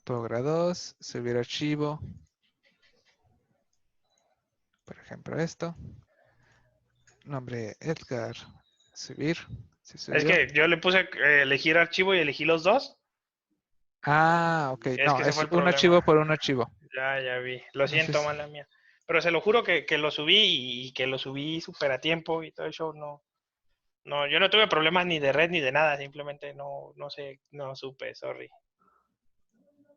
Progra 2, subir archivo. Por ejemplo, esto. Nombre Edgar. Subir. Se Es subió. que yo le puse elegir archivo y elegí los dos. Ah, ok. Es No, que ese fue es el un archivo problema. por un archivo. Ya vi. Lo siento, Entonces, mala mía. Pero se lo juro que lo subí y que lo subí súper a tiempo y todo eso. No, no, yo no tuve problemas ni de red ni de nada. Simplemente no sé, no supe, sorry.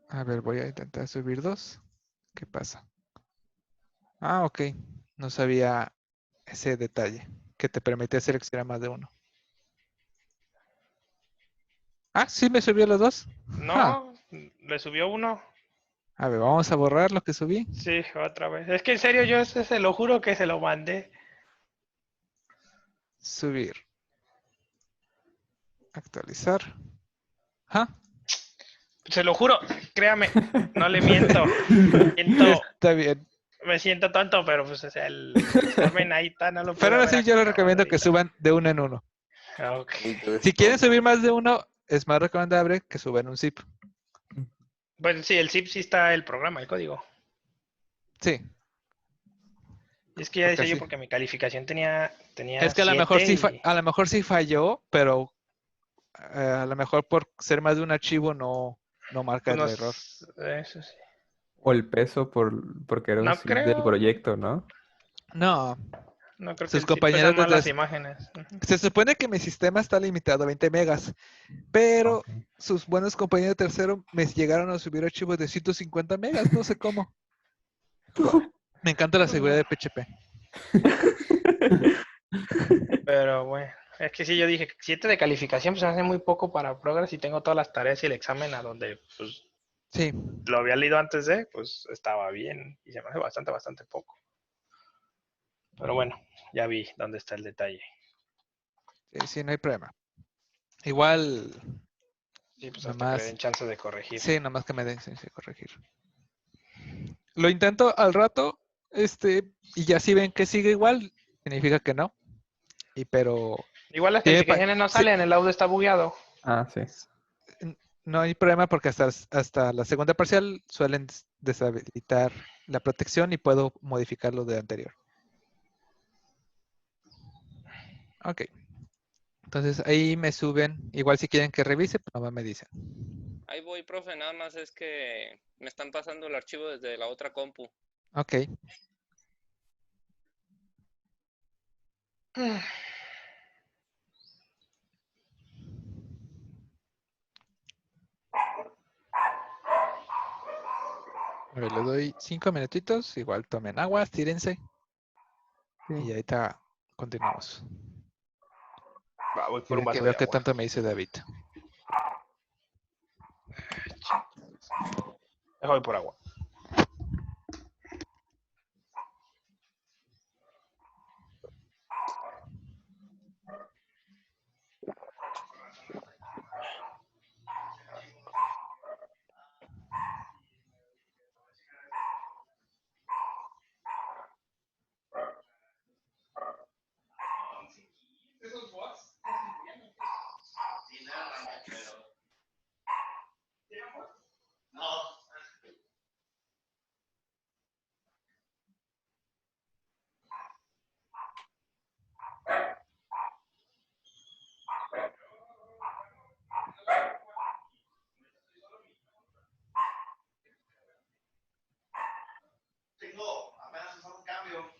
a ver, voy a intentar subir 2. ¿Qué pasa? Ah, ok. No sabía ese detalle, que te permitía seleccionar más de uno. Ah, sí me subió los dos. Ja. No, le subió uno. A ver, vamos a borrar lo que subí. Sí, otra vez. Es que en serio, yo ese se lo juro que se lo mandé. Subir. Actualizar. ¿Ah? Se lo juro, créame, no le miento. Miento, Está bien. me siento tonto, pero pues o sea, el examen ahí está, no lo pude Pero ahora haber sí, yo les acabado recomiendo que ahorita. suban de uno en uno. Ah, ok. Y te ves Si quieren tonto. subir más de uno, es más recomendable que suban un zip. Pues sí, el zip sí está el programa, el código. Sí, Y es que ya porque decía yo así. porque mi calificación tenía Es que a lo mejor 7 sí, y... a lo mejor sí falló, pero a lo mejor por ser más de un archivo no marca Pues no, el error. eso sí. O el peso porque era un No zip del creo, proyecto, ¿no? No, no creo que sus el zip pesa compañeros más las desde... imágenes. Ujú. Se supone que mi sistema está limitado a 20 megas, pero Ok. sus buenos compañeros de tercero me llegaron a subir archivos de 150 megas, no sé cómo. Me encanta la seguridad de PHP. Pero bueno, es que sí, yo dije 7 de calificación, pues me hace muy poco para Progress y tengo todas las tareas y el examen a donde pues Sí, lo había leído antes de, pues estaba bien y se me hace bastante poco. Pero bueno, ya vi dónde está el detalle. sí, no hay problema. Igual, Sí, pues hasta que le nomás, den chance de corregir. sí, nomás que me den chance de corregir. Lo intento al rato, y ya si ven que sigue igual, significa que no. Pero Igual las sí calificaciones no sí, salen, el audio está bugueado. Ah, sí. no hay problema porque hasta la segunda parcial suelen deshabilitar la protección y puedo modificar lo de anterior. Ok. Entonces ahí me suben. Igual si quieren que revise, pues nomás me dicen. Ahí voy, profe, nada más es que me están pasando el archivo desde la otra compu. Ok. A ver, le doy 5 minutitos. Igual tomen agua, tírense. Y ahorita continuamos. Va, voy Y por un de que vaso veo de que agua. tanto me dice David. Voy por agua. Tengo apenas un cambio.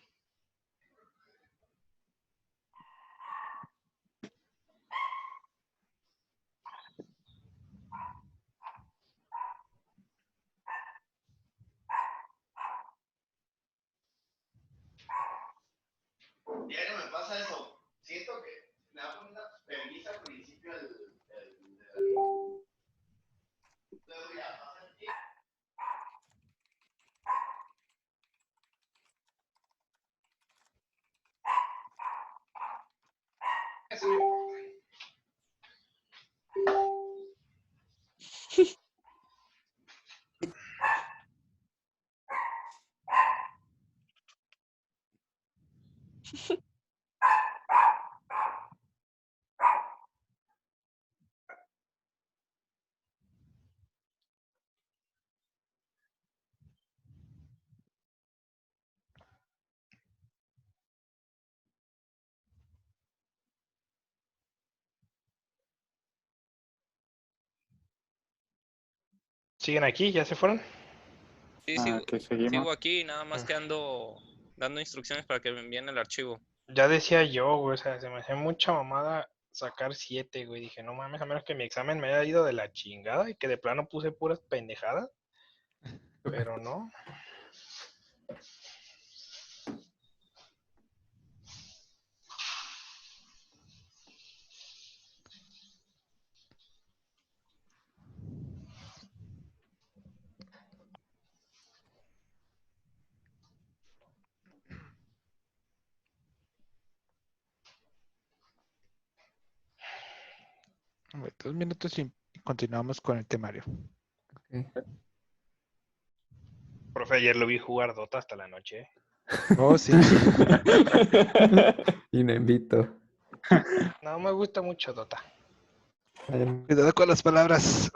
Diario me pasa eso. Siento que me da una premisa al principio luego ya pasa el tiempo. ¿Siguen aquí? ¿Ya se fueron? Sí, Ah, sigo, aquí sigo seguimos. aquí, nada más Ah. que ando dando instrucciones para que me envíen el archivo. Ya decía yo, güey, o sea, se me hacía mucha mamada sacar 7, güey. Dije, no mames, a menos que mi examen me haya ido de la chingada y que de plano puse puras pendejadas. Pero no. Bueno, 2 minutos y continuamos con el temario. Ok. Profe, ayer lo vi jugar Dota hasta la noche. Oh, sí. Y no invito. No me gusta mucho Dota. Cuidado con las palabras.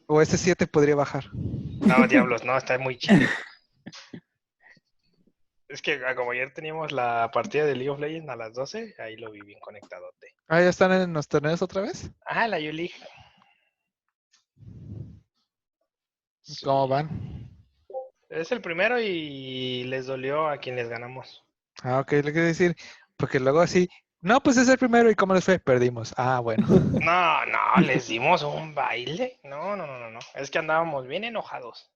O ese 7 podría bajar. No, diablos, no, está muy chido. Es que como ayer teníamos la partida de League of Legends a las 12, ahí lo vi bien conectadote. Ah, ¿ya están en los torneos otra vez? Ah, la U-League. ¿Cómo Sí. van? Es el primero y les dolió a quienes ganamos. Ah, ok, le quiero decir, porque luego así, no, pues es el primero y ¿cómo les fue? Perdimos. Ah, bueno. No, no, les dimos un baile. No, no, no, no, no. Es que andábamos bien enojados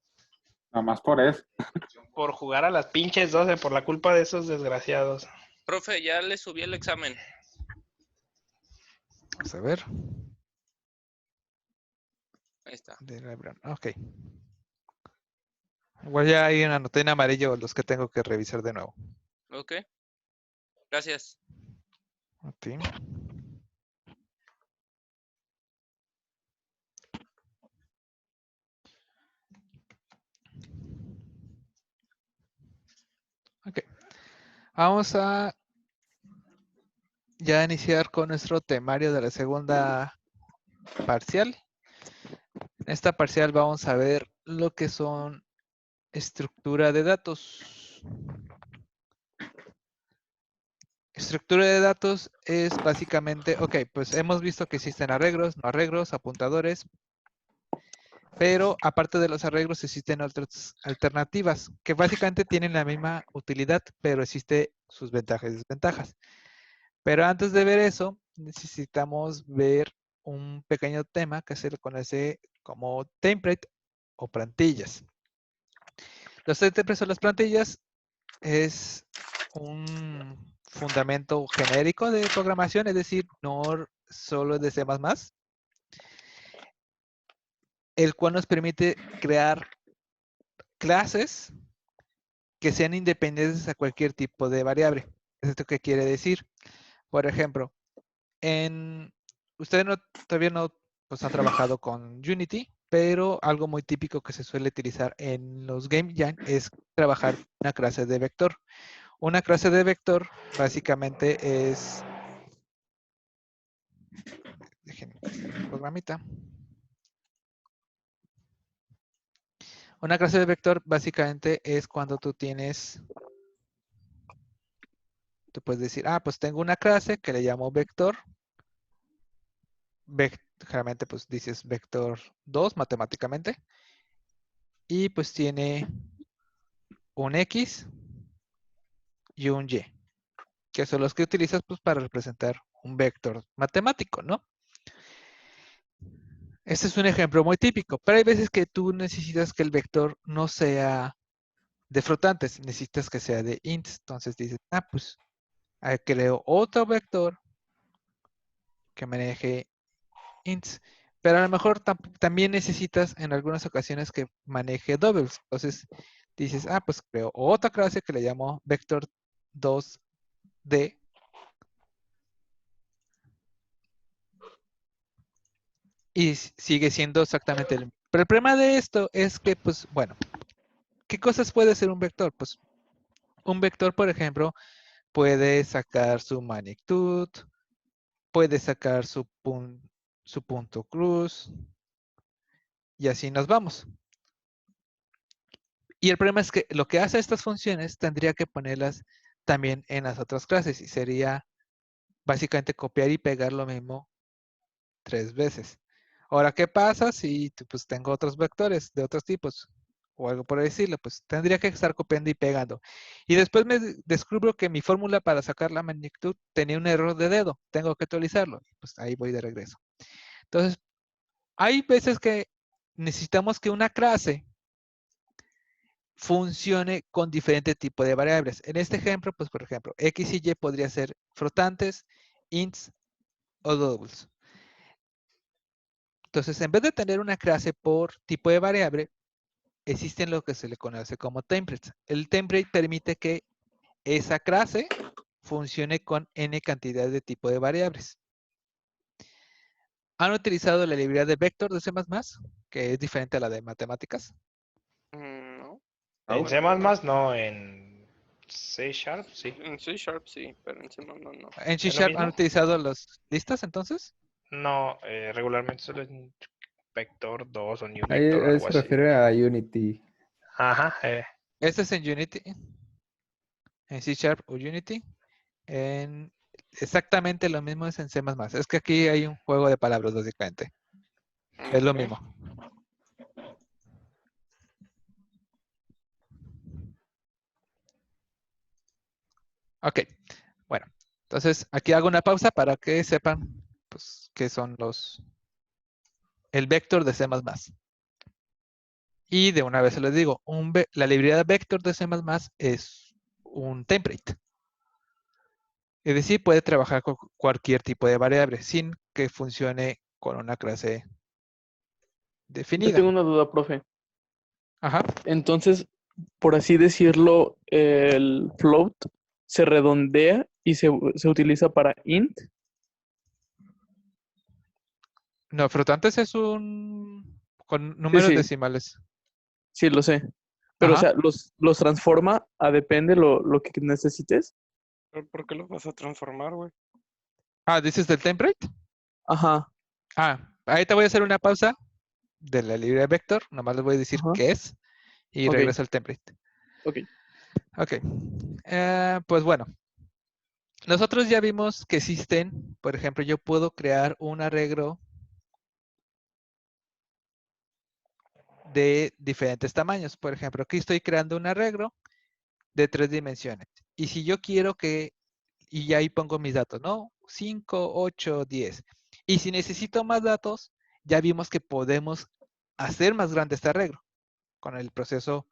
Nomás por eso. por jugar a las pinches 12 por la culpa de esos desgraciados. Profe, ya le subí el examen. Vamos a ver. Ahí está. De LeBron. Ok. Igual ya ahí anoté en amarillo los que tengo que revisar de nuevo. Ok. Gracias. Ok. Ok. Vamos a ya iniciar con nuestro temario de la segunda parcial. En esta parcial vamos a ver lo que son estructura de datos. Estructura de datos es básicamente, ok, pues hemos visto que existen arreglos, no arreglos, apuntadores, pero aparte de los arreglos existen otras alternativas que básicamente tienen la misma utilidad, pero existe sus ventajas y desventajas. Pero antes de ver eso, necesitamos ver un pequeño tema que se le conoce como template o plantillas. Los templates o las plantillas es un fundamento genérico de programación, es decir, no solo de C++, el cual nos permite crear clases que sean independientes a cualquier tipo de variable. ¿Esto qué quiere decir? Por ejemplo, ustedes todavía no pues, han trabajado con Unity, pero algo muy típico que se suele utilizar en los Game Jam es trabajar una clase de vector. Una clase de vector básicamente es... Déjenme el programita. Una clase de vector básicamente es cuando tú puedes decir, pues tengo una clase que le llamo vector. Generalmente pues dices vector 2 matemáticamente. Y pues tiene un X y un Y, que son los que utilizas pues para representar un vector matemático, ¿no? Este es un ejemplo muy típico, pero hay veces que tú necesitas que el vector no sea de flotantes, necesitas que sea de ints. Entonces dices, pues creo otro vector que maneje ints, pero a lo mejor también necesitas en algunas ocasiones que maneje doubles. Entonces dices, pues creo otra clase que le llamo vector 2D. Y sigue siendo exactamente el mismo. Pero el problema de esto es que, pues, bueno, ¿qué cosas puede ser un vector? Pues un vector, por ejemplo, puede sacar su magnitud, puede sacar su punto cruz, y así nos vamos. Y el problema es que lo que hace estas funciones tendría que ponerlas también en las otras clases y sería básicamente copiar y pegar lo mismo 3 veces. Ahora, ¿qué pasa si pues, tengo otros vectores de otros tipos? O algo por decirlo, pues tendría que estar copiando y pegando. Y después me descubro que mi fórmula para sacar la magnitud tenía un error de dedo. Tengo que actualizarlo. Pues ahí voy de regreso. Entonces, hay veces que necesitamos que una clase funcione con diferente tipo de variables. En este ejemplo, pues por ejemplo, X y Y podría ser flotantes, ints o doubles. Entonces, en vez de tener una clase por tipo de variable, existen lo que se le conoce como templates. El template permite que esa clase funcione con n cantidad de tipo de variables. ¿Han utilizado la librería de vector de C++, que es diferente a la de matemáticas? No, En C++, no, en C Sharp, sí. en C Sharp sí, pero en C++ no. ¿En C ¿Es lo Sharp han mismo? utilizado las listas entonces? No, regularmente solo en Vector 2 o New Ahí, Vector o él algo se así. refiere a Unity. Ajá, Este es en Unity, en C Sharp o Unity. Exactamente lo mismo es en C++. Es que aquí hay un juego de palabras, básicamente. Es lo Ok. mismo. Ok, bueno. Entonces, aquí hago una pausa para que sepan pues, qué son el vector de C++. Y de una vez se les digo, la librería de vector de C++ es un template. Es decir, puede trabajar con cualquier tipo de variable sin que funcione con una clase Yo definida. tengo una duda, profe. Ajá. Entonces, por así decirlo, el float se redondea y se utiliza para int. No, flotantes es con Sí, números sí, decimales. sí, lo sé. Pero, o Ajá. sea, los transforma a depende lo que necesites. ¿Pero por qué lo vas a transformar, güey? Ah, ¿dices del template? Ajá, Ahí te voy a hacer una pausa de la librería vector. Nomás les voy a decir ajá. qué es y Ok, regreso al template. ok. Ok. Pues bueno, nosotros ya vimos que existen, por ejemplo, yo puedo crear un arreglo de diferentes tamaños. Por ejemplo, aquí estoy creando un arreglo de 3 dimensiones. Y si yo quiero y ahí pongo mis datos, ¿no? 5, 8, 10. Y si necesito más datos, ya vimos que podemos hacer más grande este arreglo con el proceso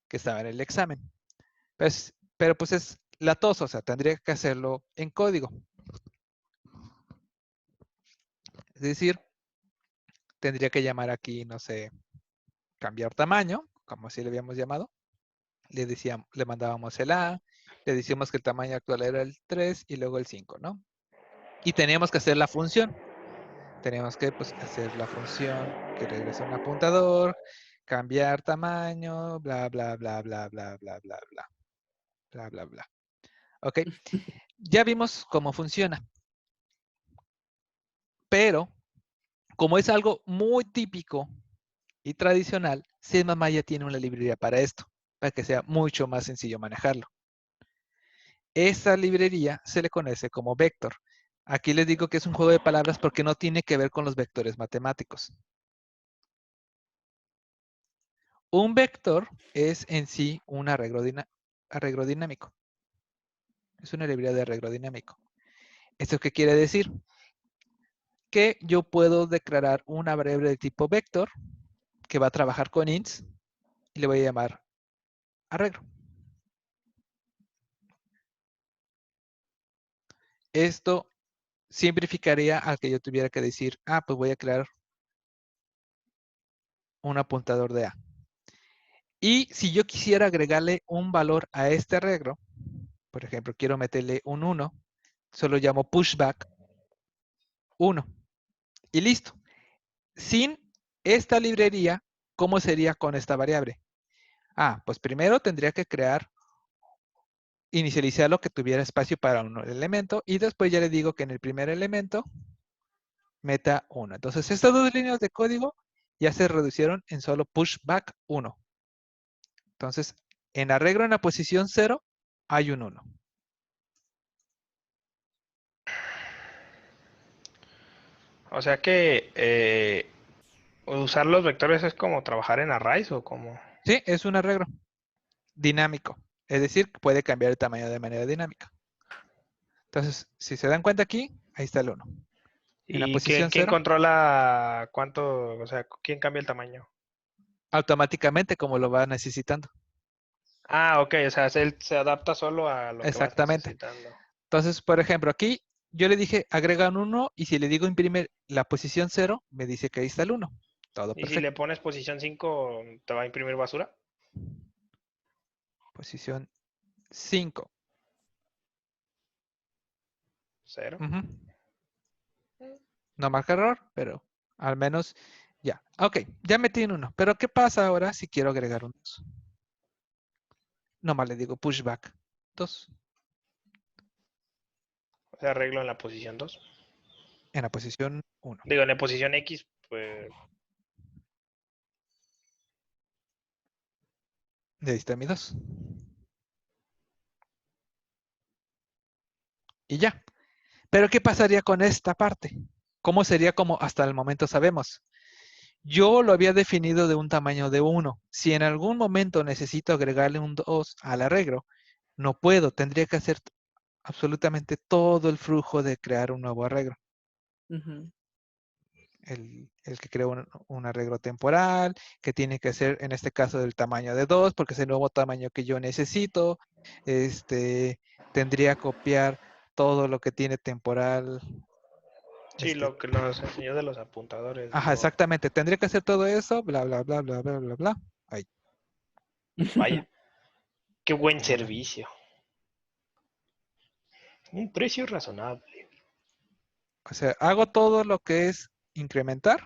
que estaba en el examen. Pero pues es latoso, o sea, tendría que hacerlo en código. Es decir, tendría que llamar aquí, no sé, cambiar tamaño, como así le habíamos llamado. Le mandábamos el A, le decíamos que el tamaño actual era el 3 y luego el 5, ¿no? Y teníamos que hacer la función. Teníamos que pues, hacer la función que regresa un apuntador, cambiar tamaño, bla, bla, bla, bla, bla, bla, bla, bla, bla, bla, bla. Ok, ya vimos cómo funciona. Pero, como es algo muy típico y tradicional, C++ ya tiene una librería para esto, para que sea mucho más sencillo manejarlo. Esta librería se le conoce como vector. Aquí les digo que es un juego de palabras porque no tiene que ver con los vectores matemáticos. Un vector es en sí un arreglo dinámico. Es una librería de arreglo dinámico. ¿Esto qué quiere decir? Que yo puedo declarar una variable de tipo vector que va a trabajar con ints y le voy a llamar arreglo. Esto simplificaría al que yo tuviera que decir, pues voy a crear un apuntador de A. Y si yo quisiera agregarle un valor a este arreglo, por ejemplo, quiero meterle un 1, solo llamo pushback 1 y listo. Sin esta librería, ¿cómo sería con esta variable? Pues primero tendría que inicializar lo que tuviera espacio para un elemento y después ya le digo que en el primer elemento meta 1. Entonces estas dos líneas de código ya se reducieron en solo pushback 1. Entonces, en arreglo en la posición 0 hay un 1. O sea que ¿Usar los vectores es como trabajar en arrays o como? Sí, es un arreglo dinámico. Es decir, puede cambiar el tamaño de manera dinámica. Entonces, si se dan cuenta aquí, ahí está el 1. En la ¿Y posición quién 0, controla cuánto, o sea, quién cambia el tamaño? automáticamente como lo va necesitando. Ah, ok, o sea, él se adapta solo a lo que vas Exactamente. necesitando. Entonces, por ejemplo, aquí yo le dije agrega un 1 y si le digo imprime la posición 0, me dice que ahí está el 1. Todo ¿Y si perfecto. le pones posición 5, te va a imprimir basura? Posición 5. 0. No marca error, pero al menos ya. Ok, ya metí en 1. Pero ¿qué pasa ahora si quiero agregar un 2? Nomás le digo pushback 2 O sea, arreglo en la posición 2. en la posición 1. Digo, en la posición X, pues Y ahí está mi 2. Y ya. Pero ¿qué pasaría con esta parte? ¿Cómo sería como hasta el momento sabemos? Yo lo había definido de un tamaño de 1. Si en algún momento necesito agregarle un 2 al arreglo, no puedo. Tendría que hacer absolutamente todo el flujo de crear un nuevo arreglo. Ujú. El que crea un arreglo temporal, que tiene que ser en este caso del tamaño de 2, porque es el nuevo tamaño que yo necesito. Tendría que copiar todo lo que tiene temporal. sí, lo que nos enseñó de los apuntadores. Ajá, exactamente. Tendría que hacer todo eso, bla, bla, bla, bla, bla, bla, bla. Ahí. Vaya, qué buen Ahora. servicio. Un precio razonable. O sea, hago todo lo que es incrementar.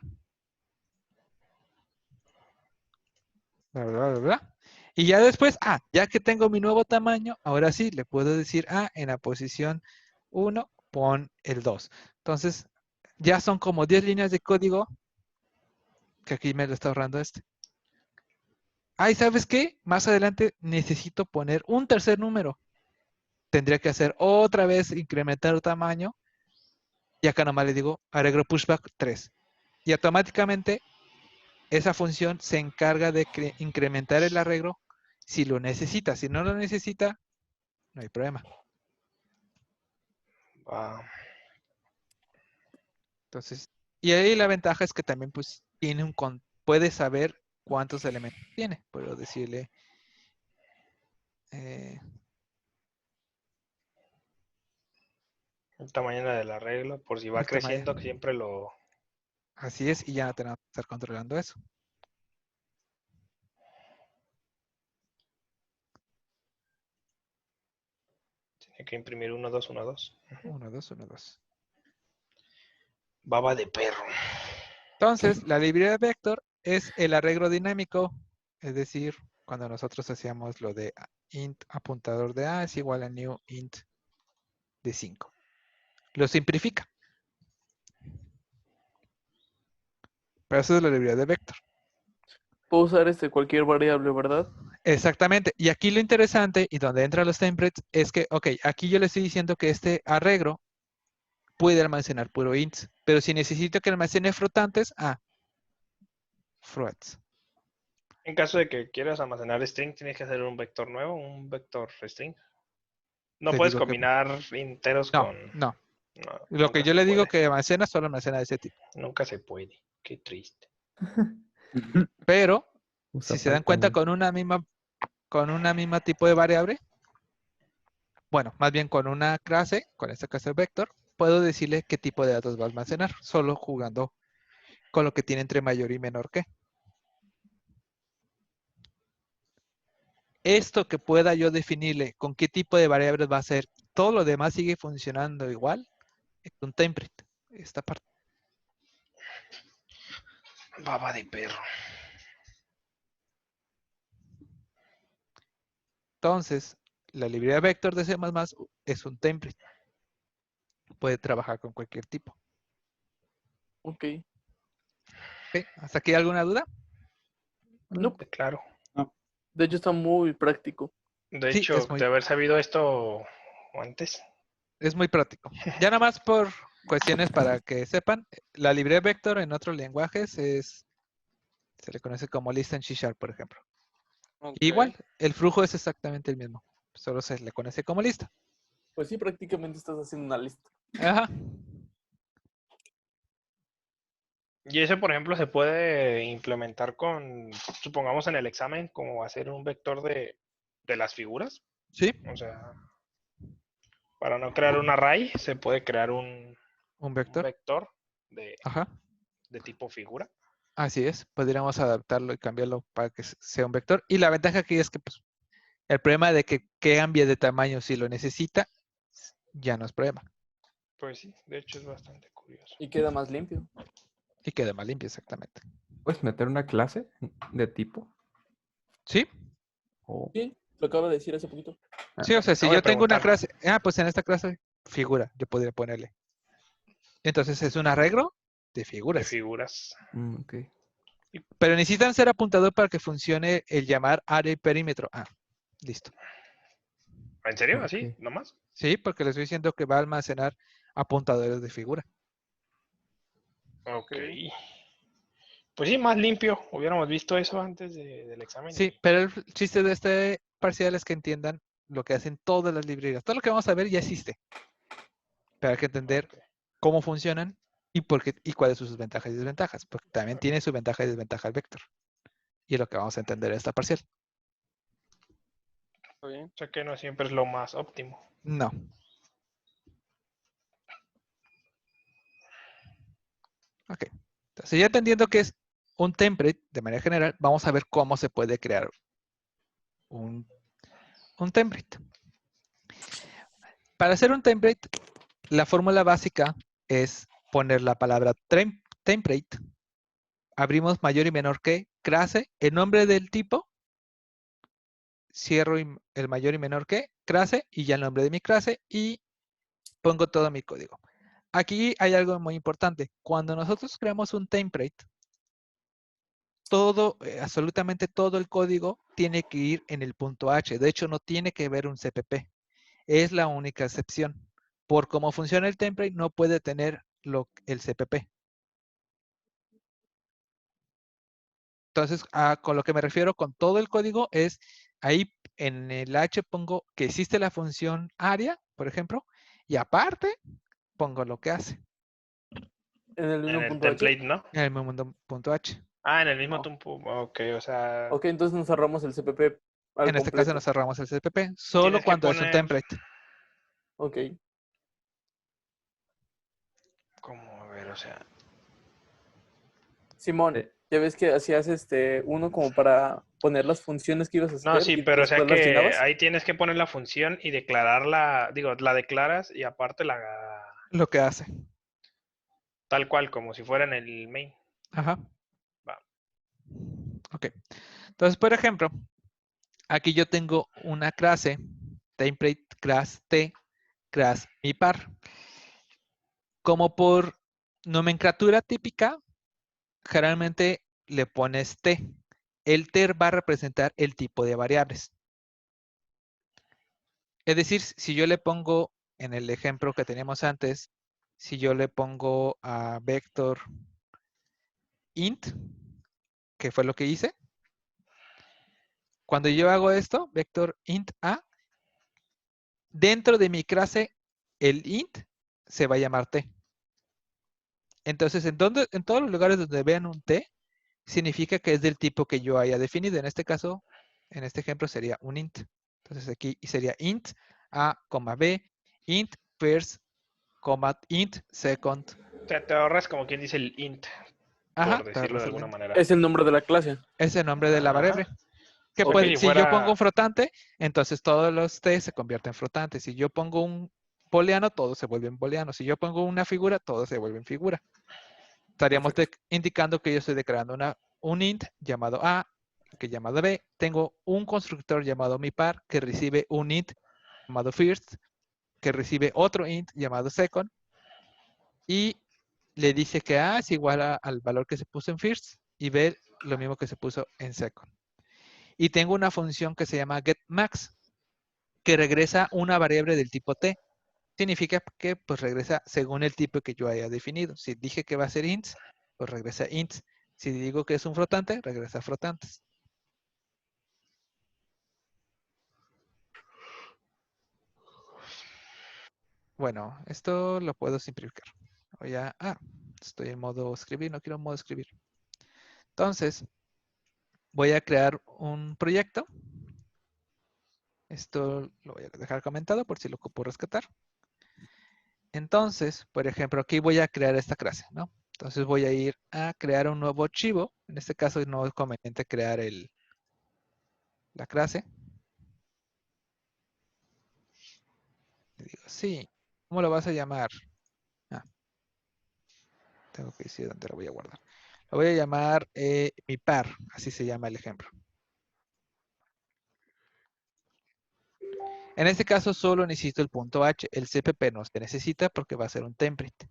Bla, bla, bla, bla. Y ya después, ya que tengo mi nuevo tamaño, ahora sí le puedo decir, en la posición 1, pon el 2. Entonces, ya son como 10 líneas de código que aquí me lo está ahorrando este. ¿Y sabes qué? Más adelante necesito poner un tercer número. Tendría que hacer otra vez incrementar el tamaño. Y acá nomás le digo arreglo pushback 3. Y automáticamente esa función se encarga de incrementar el arreglo si lo necesita. Si no lo necesita, no hay problema. Wow. Entonces, y ahí la ventaja es que también pues tiene puede saber cuántos elementos tiene. Puedo decirle El tamaño del arreglo, por si va el tamaño. creciendo, que siempre lo... Así es, y ya no tenemos que estar controlando eso. Tiene que imprimir 1, 2, 1, 2. 1, 2, 1, 2. Baba de perro. Entonces, la librería de vector es el arreglo dinámico, es decir, cuando nosotros hacíamos lo de int apuntador de A es igual a new int de 5. Lo simplifica. Pero eso es la librería de vector. Puedo usar cualquier variable, ¿verdad? Exactamente. Y aquí lo interesante y donde entran los templates es que, ok, aquí yo le estoy diciendo que este arreglo puede almacenar puro ints, pero si necesito que almacene flotantes, fruits. En caso de que quieras almacenar string, tienes que hacer un vector nuevo, un vector string. No Le puedes digo que combinar enteros no, con... no. No, Lo que nunca yo se le digo puede. que almacena, solo almacena de ese tipo. Nunca se puede. Qué triste. Pero, Usa si se dan cuenta Python. con una misma tipo de variable, bueno, más bien con una clase, con esta clase vector, puedo decirle qué tipo de datos va a almacenar, solo jugando con lo que tiene entre mayor y menor que. Esto que pueda yo definirle con qué tipo de variables va a ser, todo lo demás sigue funcionando igual, es un template, esta parte. Baba de perro. Entonces, la librería vector de C++ es un template. Puede trabajar con cualquier tipo. Ok. ¿Ok? ¿Hasta aquí alguna duda? No, Claro. de hecho está muy práctico. De Sí, hecho, de haber sabido esto antes. es muy práctico. Ya nada más por cuestiones para que sepan, la librería vector en otros lenguajes es Se le conoce como lista en C#, por ejemplo. Ok. Igual, el flujo es exactamente el mismo. Solo se le conoce como lista. Pues sí, prácticamente estás haciendo una lista. Ajá. Y eso, por ejemplo, se puede implementar con, supongamos en el examen, como hacer un vector de las figuras. Sí, O sea, para no crear un array, se puede crear un un vector. vector de, Ajá. de tipo figura. Así es. Podríamos adaptarlo y cambiarlo para que sea un vector. Y la ventaja aquí es que pues, el problema de que cambie de tamaño si lo necesita, ya no es problema. Pues sí, de hecho es bastante curioso. Y queda más limpio. Y queda más limpio, exactamente. ¿Puedes meter una clase de tipo? ¿Sí? O- Sí, lo acabo de decir hace poquito. Sí, o sea, si Acabo de yo tengo una preguntar. clase, pues en esta clase, figura, yo podría ponerle. Entonces es un arreglo de De figuras. figuras. ok. Pero necesitan ser apuntador para que funcione el llamar área y perímetro. Ah, listo. ¿En serio? ¿Así? Ok. ¿Nomás? Sí, porque les estoy diciendo que va a almacenar apuntadores de figura. Ok. Pues sí, más limpio. Hubiéramos visto eso antes del examen. Sí, pero el chiste de este parcial es que entiendan lo que hacen todas las librerías. Todo lo que vamos a ver ya existe. Pero hay que entender Ok. cómo funcionan y por qué, y cuáles son sus ventajas y desventajas. Porque también tiene su ventaja y desventaja el vector. Y es lo que vamos a entender en esta parcial. Está bien. O sea que no siempre es lo más óptimo. No. Ok. Entonces, ya entendiendo que es un template de manera general, vamos a ver cómo se puede crear un template. Para hacer un template, la fórmula básica es poner la palabra template, abrimos mayor y menor que, clase, el nombre del tipo, cierro el mayor y menor que, clase, y ya el nombre de mi clase, y pongo todo mi código. Aquí hay algo muy importante. Cuando nosotros creamos un template, todo, absolutamente todo el código tiene que ir en el punto H. De hecho, no tiene que ver un CPP. Es la única excepción. Por cómo funciona el template, no puede tener el CPP. Entonces, con lo que me refiero con todo el código es, ahí en el H pongo que existe la función área, por ejemplo, y aparte pongo lo que hace En el En mismo el punto H. template, ¿no? en el mismo punto H. Ah, en el mismo Oh. tiempo. Ok, o sea, Ok, entonces nos ahorramos el CPP al En este caso completo. nos cerramos el CPP, solo tienes que cuando es un poner, template. Ok. ¿cómo? A ver, o sea, Simón, ya ves que hacías uno como para poner las funciones que ibas a no, hacer sí, y pero o sea después las que llenabas. ahí tienes que poner la función y declararla, digo, la declaras y aparte la Lo que hace. tal cual, como si fuera en el main. Ajá. Va. Ok. Entonces, por ejemplo, aquí yo tengo una clase, template class T, class mi par. Como por nomenclatura típica, generalmente le pones T. El T va a representar el tipo de variables. Es decir, si yo le pongo, en el ejemplo que teníamos antes, si yo le pongo a vector int, que fue lo que hice, cuando yo hago esto, vector int a, dentro de mi clase, el int se va a llamar T. Entonces, en todos los lugares donde vean un T, significa que es del tipo que yo haya definido. En este caso, en este ejemplo sería un int. Entonces aquí sería int a, b, int first, int second. O sea, te ahorras como quien dice el int, Ajá, por te decirlo ahorras de el alguna int. manera. Es el nombre de la clase. Es el nombre de la variable. Ajá. Que Porque puede, si si yo pongo fuera, un flotante, entonces todos los T se convierten en flotantes. Si yo pongo un booleano, todos se vuelven booleanos. Si yo pongo una figura, todos se vuelven figura. Estaríamos Perfecto. indicando que yo estoy declarando un int llamado A, que llamado B. Tengo un constructor llamado mi par que recibe un int llamado first, que recibe otro int llamado second, y le dice que A es igual al valor que se puso en first y B lo mismo que se puso en second. Y tengo una función que se llama getMax, que regresa una variable del tipo T. Significa que pues regresa según el tipo que yo haya definido. Si dije que va a ser ints, pues regresa ints. Si digo que es un flotante, regresa a flotantes. Bueno, esto lo puedo simplificar. Estoy en modo escribir, no quiero modo escribir. Entonces, voy a crear un proyecto. Esto lo voy a dejar comentado por si lo ocupo rescatar. Entonces, por ejemplo, aquí voy a crear esta clase, ¿no? Entonces voy a ir a crear un nuevo archivo. En este caso no es conveniente crear la clase. Le digo, sí. ¿Cómo lo vas a llamar? Tengo que decir dónde lo voy a guardar. Lo voy a llamar mi par. Así se llama el ejemplo. En este caso solo necesito el punto H. El CPP no se necesita porque va a ser un template.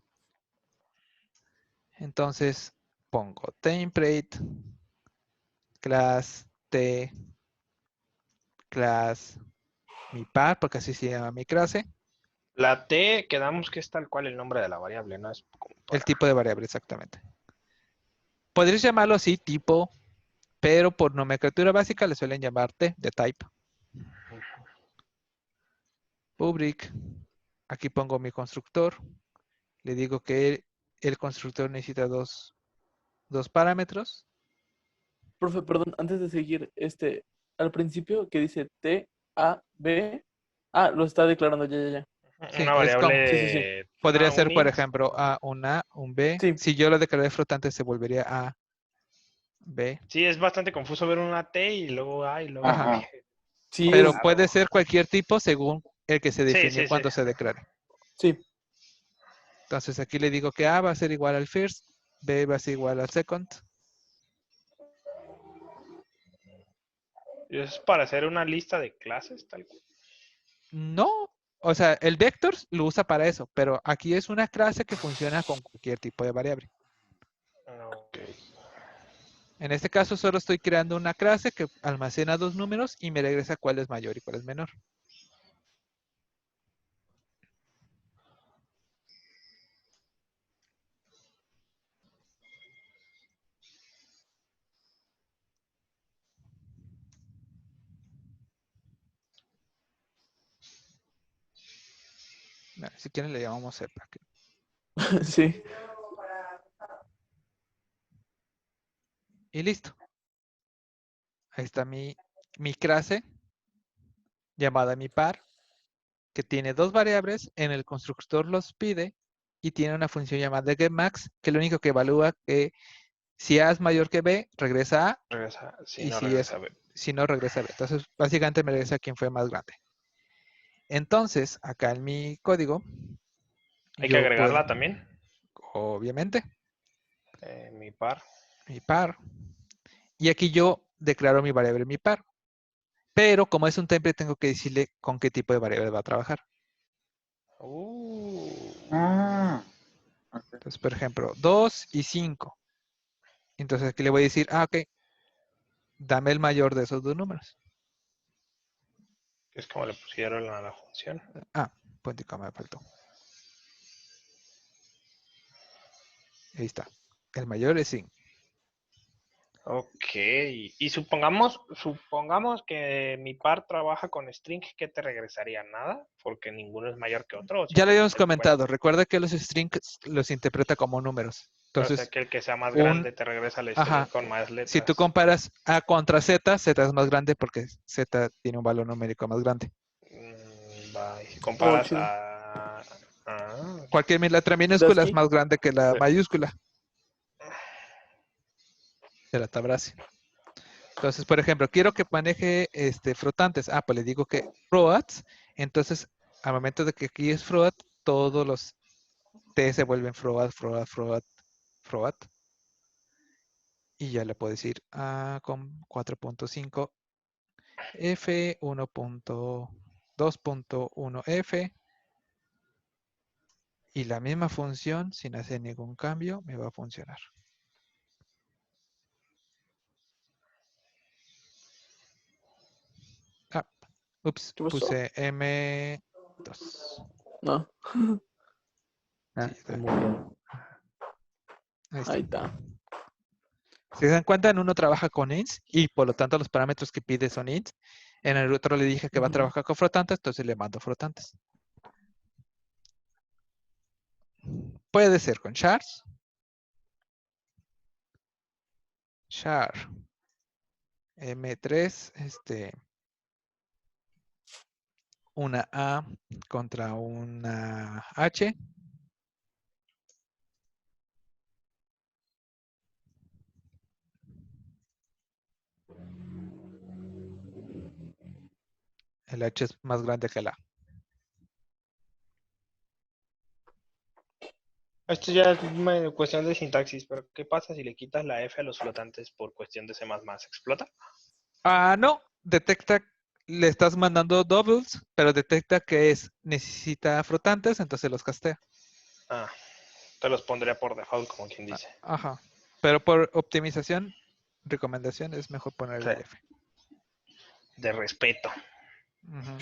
Entonces pongo template, class T, class mi par, porque así se llama mi clase. La T, quedamos que es tal cual el nombre de la variable, no es como El para... tipo de variable, exactamente. Podrías llamarlo así, tipo, pero por nomenclatura básica le suelen llamar T, de type. Public. Aquí pongo mi constructor. Le digo que el constructor necesita dos parámetros. Profe, perdón, antes de seguir, al principio que dice T, A, B. Ah, lo está declarando, ya. Sí, Una es como, variable... podría ser, un por int. ejemplo, un A, un B. Sí. Si yo lo declaré flotante, se volvería A, B. Sí, es bastante confuso ver una T y luego A y luego Ajá. B. Sí, Pero es- puede ser cualquier tipo según el que se definió Sí. cuando se declare. sí. Entonces aquí le digo que A va a ser igual al first, B va a ser igual al second. ¿Y eso es para hacer una lista de clases tal cual? No, o sea, el vector lo usa para eso, pero aquí es una clase que funciona con cualquier tipo de variable. Ok. En este caso solo estoy creando una clase que almacena dos números y me regresa cuál es mayor y cuál es menor. Bueno, si quieren le llamamos sepa. Sí. Y listo. Ahí está mi clase llamada mi par, que tiene dos variables, en el constructor los pide y tiene una función llamada getMax, que lo único que evalúa que si A es mayor que B, regresa A, Regresa, si y no si regresa B. no, regresa B. Entonces, básicamente me regresa quién fue más grande. Entonces, acá en mi código, Hay que yo puedo, agregarla también. obviamente, Mi par. mi par, y aquí yo declaro mi variable mi par. Pero como es un template, tengo que decirle con qué tipo de variable va a trabajar. Ah, ok. Entonces, por ejemplo, 2 y 5. Entonces aquí le voy a decir, ok, dame el mayor de esos dos números. Es como le pusieron a la función. Punto y coma me faltó. Ahí está. El mayor es 5. Ok. Y supongamos que mi par trabaja con string, ¿qué te regresaría? Nada, porque ninguno es mayor que otro. Ya lo habíamos Simplemente comentado. Recuerda que los strings los interpreta como números. o sea, Entonces, que el que sea más grande te regresa el string con más si letras. tú comparas A contra Z, Z es más grande porque Z tiene un valor numérico más grande. Si comparas chido. a... Cualquier letra minúscula es ASCII. más grande que la mayúscula de la tabla. Entonces, por ejemplo, quiero que maneje flotantes. Pues le digo que floats. Entonces, al momento de que aquí es float, todos los T se vuelven float. Y ya le puedo decir con 4.5 F 1.2.1 F. Y la misma función, sin hacer ningún cambio, me va a funcionar. Ups, ¿Qué pasó? puse M2. No, Sí, se murió. ahí está. ahí está. Si se dan cuenta, en uno trabaja con ints y por lo tanto los parámetros que pide son ints. En el otro le dije que va a trabajar con flotantes, entonces le mando flotantes. Puede ser con chars. Char M3, una A contra una H. El H es más grande que la A. Esto ya es cuestión de sintaxis, pero ¿qué pasa si le quitas la F a los flotantes por cuestión de C++? ¿Explota? Ah, no, detecta, le estás mandando doubles, pero detecta que necesita flotantes, entonces los castea. Ah, te los pondría por default, como quien dice. Ajá. Pero por optimización, recomendación es mejor poner el Sí. F. De respeto. Ujú.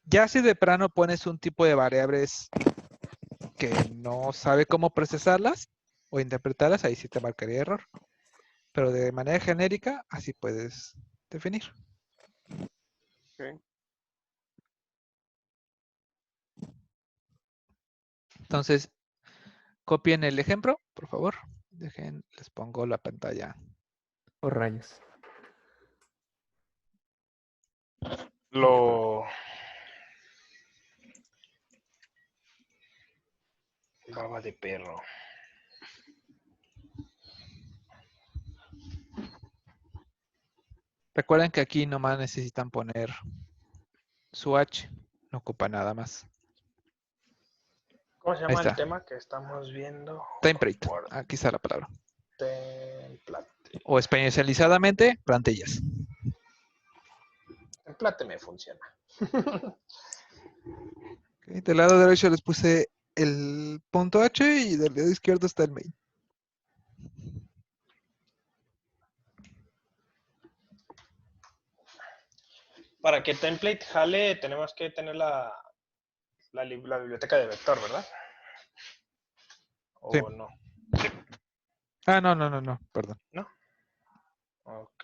Ya si de plano pones un tipo de variables que no sabe cómo procesarlas o interpretarlas, ahí sí te marcaría error. Pero de manera genérica, así puedes definir. Ok. Entonces, copien el ejemplo, por favor. Les pongo la pantalla. Oh, rayos. Lo... Baba de perro. Recuerden que aquí nomás necesitan poner su H, no ocupa nada más. ¿Cómo se Ahí llama el está. tema que estamos viendo? Template. Word Aquí está la palabra. template. O especializadamente, plantillas. Template me funciona. Ok, del lado derecho les puse el punto H y del lado izquierdo está el main. Para que template jale, tenemos que tener la biblioteca de vector, ¿verdad? ¿O Sí. no? Ah, no, perdón. ¿No? Ok.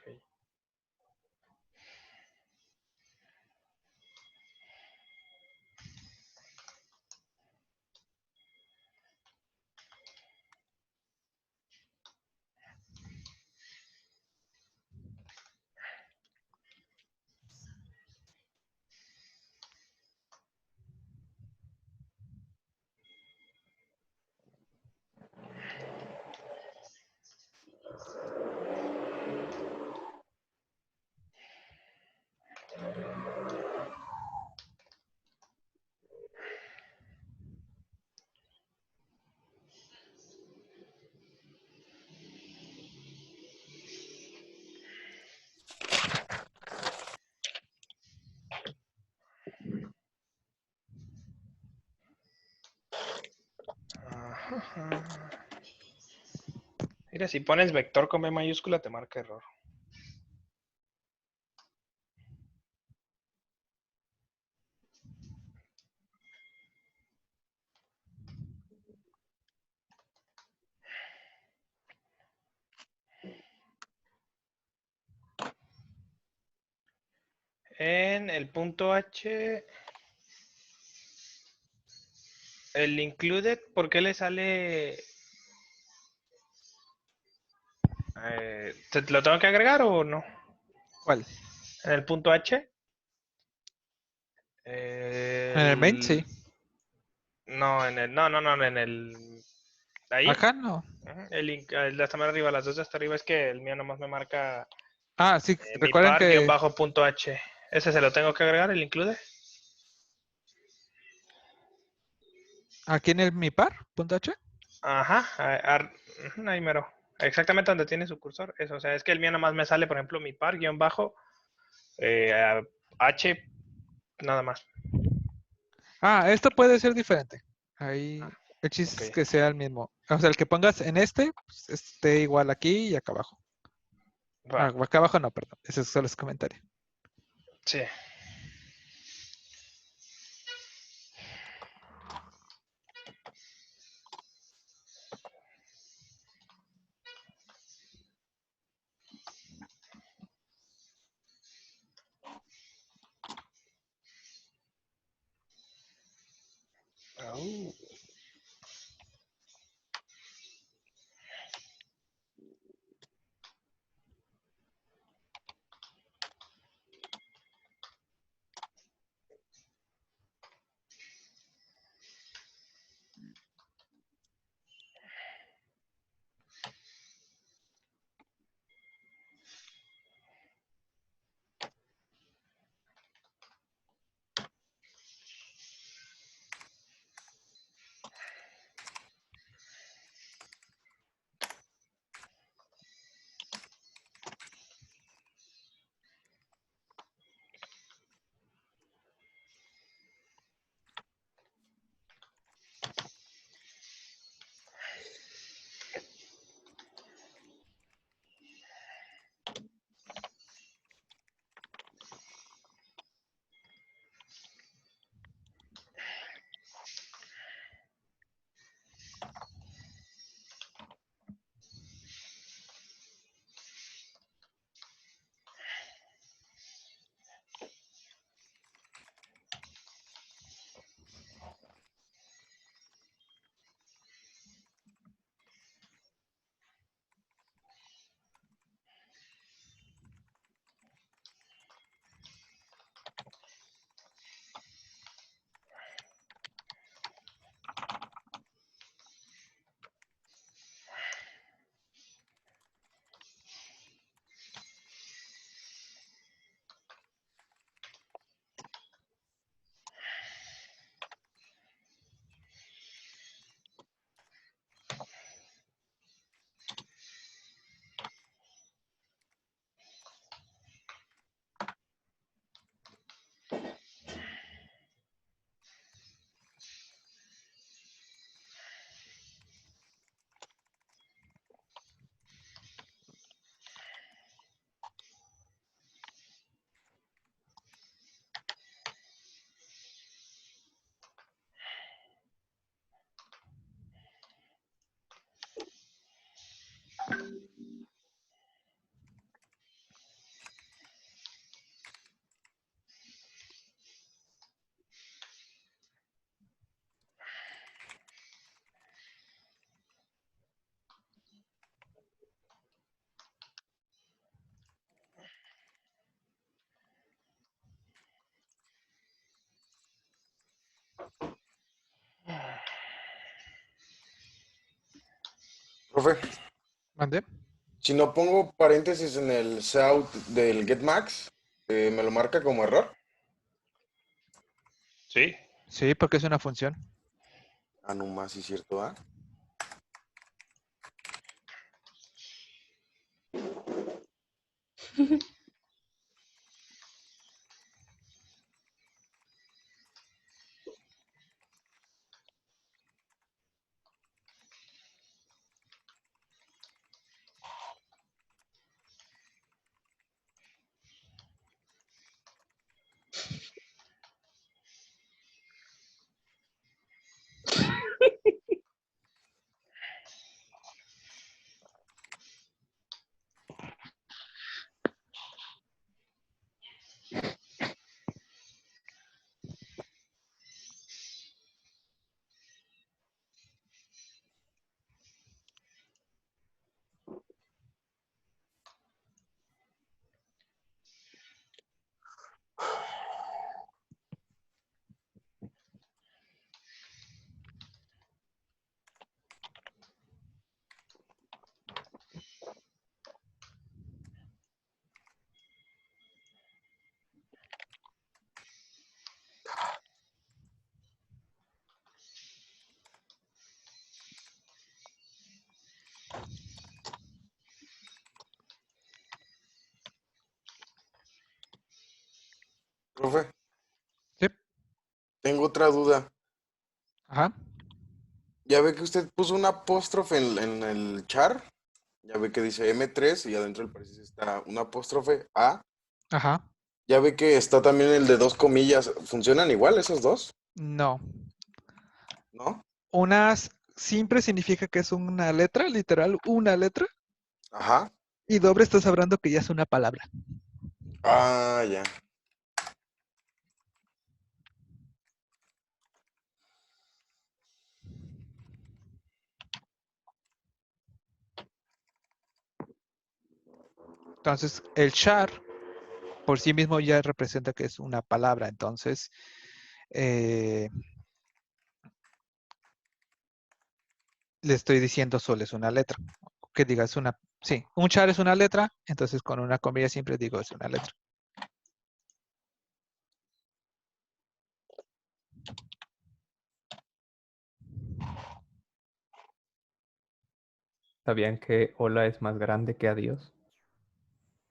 Ajá. Mira, si pones vector con B mayúscula te marca error. En el punto H, el included, ¿por qué le sale? ¿Lo tengo que agregar o no? ¿Cuál? En el punto H. En el main, sí. No, en el... Ahí. Acá no. El de hasta más arriba, las dos de hasta arriba, es que el mío nomás me marca Ah, sí, mi recuerden par que guión bajo punto H. ¿Ese se lo tengo que agregar, el include? aquí en el mi par.h. Ajá, ahí mero. Exactamente donde tiene su cursor. Eso, o sea, es que el mío nomás me sale, por ejemplo, mi par guión bajo H, nada más. Ah, esto puede ser diferente. Ahí el chiste es Ok. que sea el mismo. O sea, el que pongas en este, pues, esté igual aquí y acá abajo. Va, Acá abajo no, perdón. Ese solo es comentario. sí. Au. Profe, ¿Mande? si no pongo paréntesis en el South del getMax, ¿me lo marca como error? Sí. Sí, porque es una función. Ah, no más, sí, cierto, ¿ah? Profe, Sí. tengo otra duda. Ajá. Ya ve que usted puso un apóstrofe en el char Ya ve que dice M3 y adentro del paréntesis está un apóstrofe A. Ajá. Ya ve que está también el de 2 comillas. ¿Funcionan igual esos dos? No. ¿No? Unas simple significa que es una letra, literal, una letra. Ajá. Y doble estás hablando que ya es una palabra. Ah, ya. Entonces, el char por sí mismo ya representa que es una palabra. Entonces, le estoy diciendo solo es una letra. Que diga es una... Sí, un char es una letra, entonces con una comilla siempre digo es una letra. ¿Sabían que hola es más grande que adiós?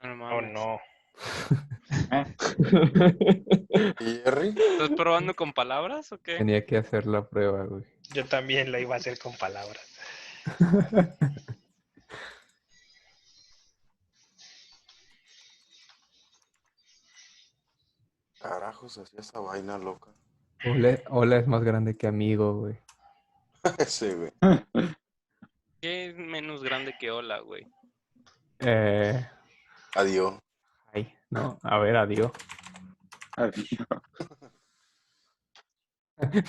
No Oh, mames. no. ¿Y Jerry? ¿Estás probando con palabras o qué? Tenía que hacer la prueba, güey. Yo también lo iba a hacer con palabras. Carajos, hacía esa vaina loca. Hola es más grande que amigo, güey. Sí, güey. ¿Qué es menos grande que hola, güey? Adiós. Ay, no, a ver, adiós. Adiós.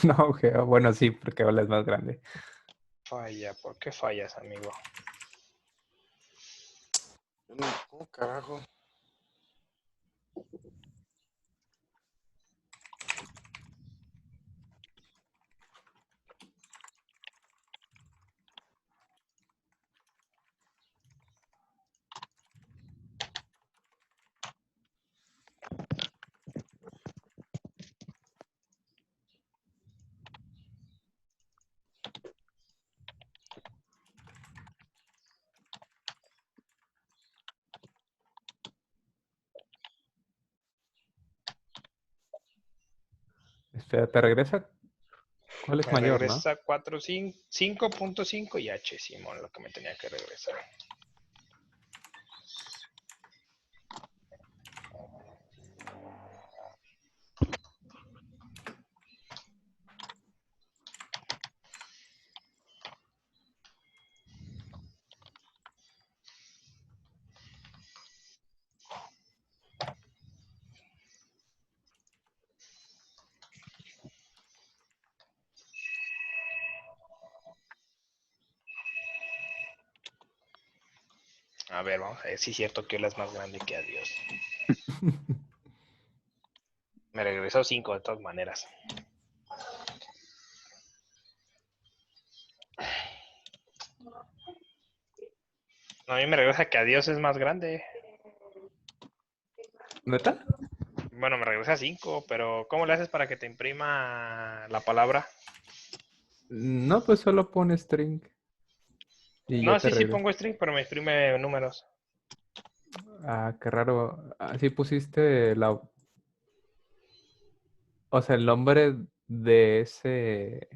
No, bueno, sí, porque hola es más grande. Falla, ¿por qué fallas, amigo? ¿Cómo carajo? Espera, ¿te regresa? ¿Cuál es Me mayor, no? regresa 5.5 y H, Simón, lo que me tenía que regresar. A ver, vamos a ver si es cierto que hola es más grande que adiós. Me regresó 5 de todas maneras. No, a mí me regresa que adiós es más grande. ¿Neta? Bueno, me regresa 5, pero ¿cómo le haces para que te imprima la palabra? No, pues solo pone string y ya No, te sí regresa. pongo string, pero me imprime números. Ah, qué raro. Así pusiste o sea, el nombre de ese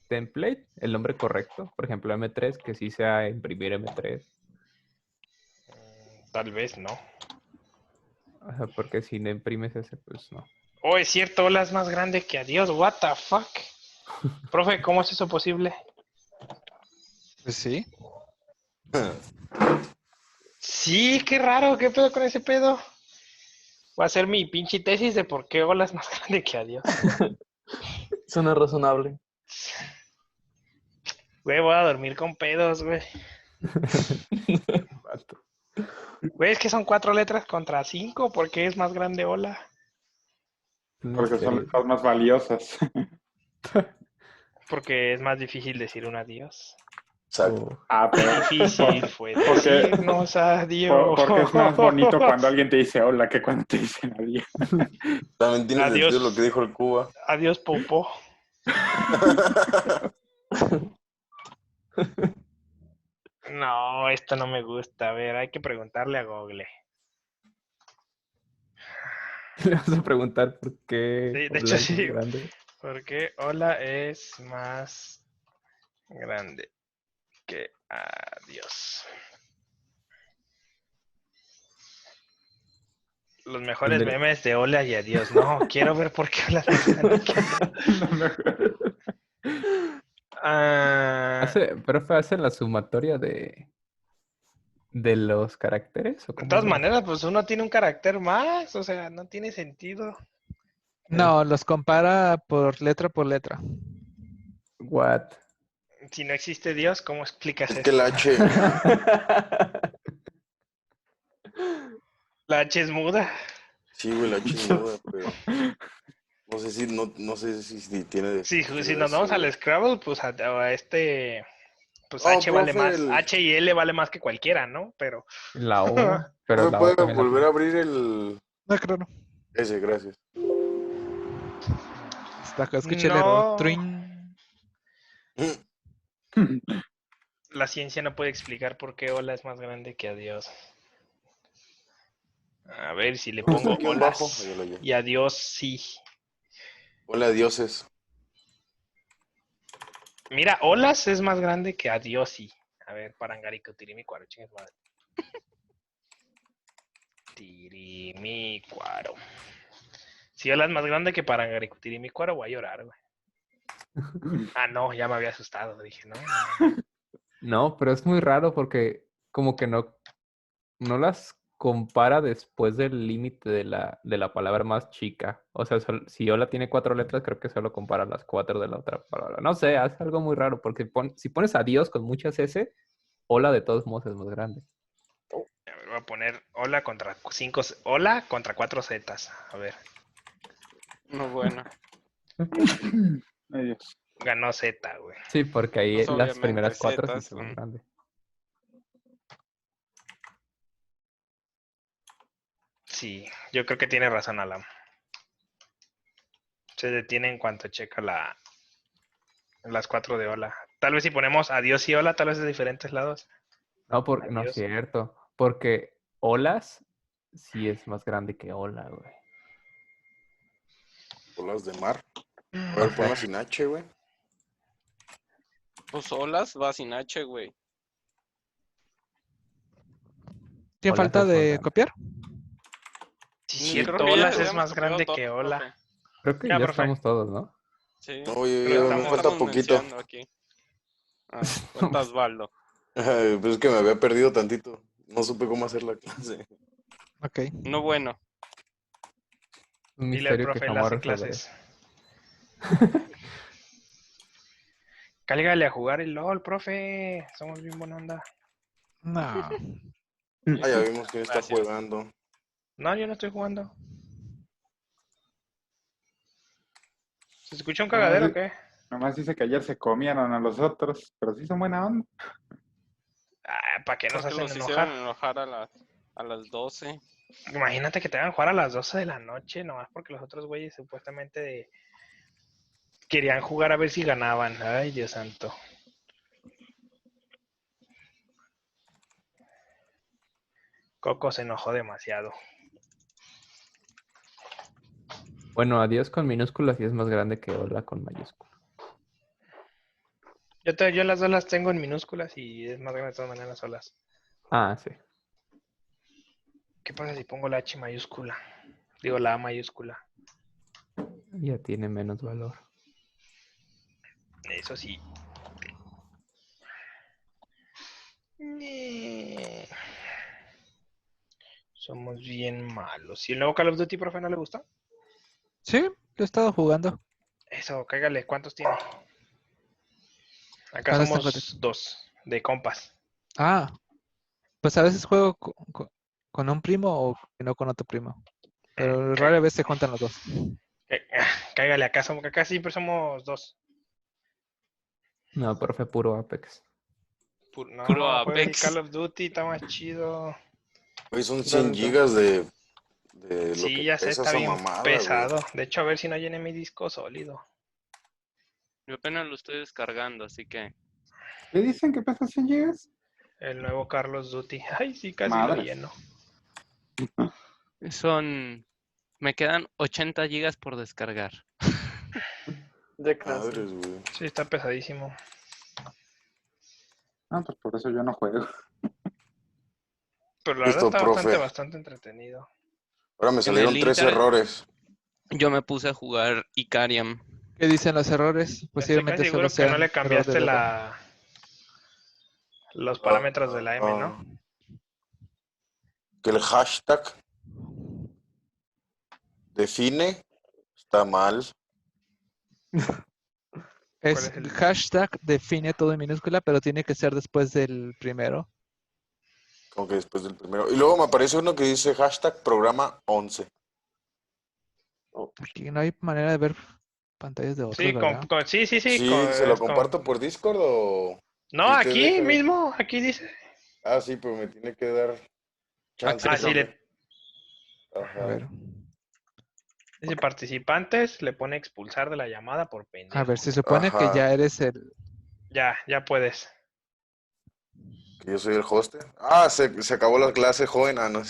template, el nombre correcto. Por ejemplo, M3, que sí sea imprimir M3. Tal vez no. O sea, porque si no imprimes ese, pues no. Oh, es cierto, hola es más grande que adiós. What the fuck? Profe, ¿cómo es eso posible? Pues sí. Sí, qué raro, ¿qué pedo con ese pedo? Va a ser mi pinche tesis de por qué hola es más grande que adiós. Suena razonable. Güey, voy a dormir con pedos, güey. Vato. Güey, es que son 4 letras contra 5, ¿por qué es más grande hola? Porque son Misterio. letras más valiosas. Porque es más difícil decir un adiós. Exacto. Oh. Ah, pero Difícil fue porque, decirnos adiós. porque es más bonito cuando alguien te dice hola que cuando te dicen adiós. También tiene Adiós. sentido lo que dijo el Cuba. Adiós, Popo. No, esto no me gusta. A ver, hay que preguntarle a Google. Le vas a preguntar por qué Sí, de hola hecho es más sí. grande. Porque hola es más grande que adiós. Los mejores Tendré- memes de hola y adiós. No, quiero ver por qué hola es más grande que adiós. Lo mejor. Ah, Profe, ¿hace la sumatoria de los caracteres o de cómo todas lo hace? maneras, pues uno tiene un carácter más, o sea, no tiene sentido. No, los compara por letra. What? Si no existe Dios, ¿cómo explicas Es que el esto? H, La H es muda. sí, güey, el H es muda, pero no sé si tiene Si sentido nos eso, vamos güey. al Scrabble, pues a este, pues No, H vale profe, más, H y L vale más que cualquiera, ¿no? Pero La O, pero profe, la O ¿puede también la volver a tiene. abrir el... No, creo no. Ese, gracias. Escuché el error. no, Trin. la ciencia no puede explicar por qué hola es más grande que adiós. A ver si le pongo Guión bajo. olas Ahí lo llevo. y adiós sí. Hola, dioses. Mira, olas es más grande que adiós sí. A ver, Parangarico, Tirimicuaro, chingas madre. Tirimicuaro. Si olas es más grande que Parangarico, Tirimicuaro, voy a llorar, güey. Ah, no, ya me había asustado, dije, no. No, pero es muy raro porque como que no las compara después del límite de la palabra más chica. O sea, si Hola tiene 4 letras, creo que solo compara las 4 de la otra palabra. No sé, hace algo muy raro porque si pones adiós con muchas S, Hola de todos modos es más grande. A ver, voy a poner hola contra 5, hola contra 4 zetas. A ver, No, bueno. Ay, Dios. ganó Z, güey. Sí, porque ahí Pues las obviamente primeras 4 sí zetas. son más grandes. Sí, yo creo que tiene razón Alan. Se detiene en cuanto checa las 4 de hola. Tal vez si ponemos adiós y hola, tal vez de diferentes lados. No, porque no es Adiós. cierto. Porque Olas sí es más grande que Hola, güey. Olas de mar. A Mm, ver, O sea, ponla sin H, güey. Pues olas va sin H, güey. ¿Tiene Olas falta es más de grande. copiar? sí, Creo cierto, que ya olas es habíamos más copiado grande todo, que hola. profe. Creo que Ya, ya profe. estamos todos, ¿no? Sí. No, Creo que me falta Estamos poquito. mencionando aquí. Ah, falta Osvaldo. Pues es que me había perdido tantito. No supe cómo hacer la clase. Ok. No, bueno. Un Dile al misterio que profe, él jamás hace resolveré. clases. Cálgale a jugar el LOL, profe. Somos bien buena onda. No. Ah, ya vimos quién está Gracias. jugando. No, yo no estoy jugando. ¿Se escucha un No, cagadero o sí. qué? Nomás dice que ayer se comieron a los otros, pero sí son buena onda. Ah, ¿para qué nos Porque hacen los hicieron enojar? enojar a las 12. Imagínate que te hagan jugar a las 12 de la noche, nomás porque los otros güeyes supuestamente querían jugar a ver si ganaban. Ay, Dios santo. Coco se enojó demasiado. Bueno, adiós con minúsculas y es más grande que Hola con mayúsculas. Yo las dos las tengo en minúsculas y es más grande de todas maneras solas. Ah, sí. ¿Qué pasa si pongo la H mayúscula? Digo la A mayúscula. Ya tiene menos valor. Eso sí. Somos bien malos. ¿Y el nuevo Call of Duty, profe, no le gustó? Sí, lo he estado jugando. Eso, cáigale. ¿Cuántos tiene? Acá ¿Cuántos tengo somos 2 de compas. Ah, pues a veces juego con un primo o no con otro primo. Pero rara vez se juntan los dos. Cáigale, acá siempre somos 2. No, profe, puro Apex. No, Puro juega el Apex. Call of Duty, está más chido. Hoy son 100 gigas de lo Sí, que ya sé, pesa está esa bien mamada, pesado. güey. De hecho, a ver si no llene mi disco sólido. Yo apenas lo estoy descargando, así que. ¿Qué dicen que pesa 100 gigas? El nuevo Carlos Duty. Ay, sí, casi lo Madres. lleno. Me quedan 80 gigas por descargar. Ya casi. Madres, güey. Sí, está pesadísimo. No, pues por eso yo no juego. Pero la verdad Listo, está profe. bastante entretenido. Ahora me salieron el 3 Inter- errores. Yo me puse a jugar Icarium. ¿Qué dicen los errores? Estoy Posiblemente casi solo seguro que no sean le error de cambiaste dedo. los parámetros de la M, ¿no? Que el hashtag define está mal. Es es el- hashtag define todo en minúscula, pero tiene que ser después del primero. Como que después del primero. Y luego me aparece uno que dice hashtag programa 11. Aquí no hay manera de ver pantallas de otros, Sí, ¿verdad? sí. Sí, ¿se lo comparto por Discord o...? No, si usted aquí deja- mismo, aquí dice. Ah, sí, pero me tiene que dar chance. Acceso. Ah, sí, A ver. dice participantes, le pone expulsar de la llamada por pendejo. A ver, se supone que Ajá. ya eres el... Ya puedes. Que yo soy el host. Ah, se acabó la clase, joven. Ah, no.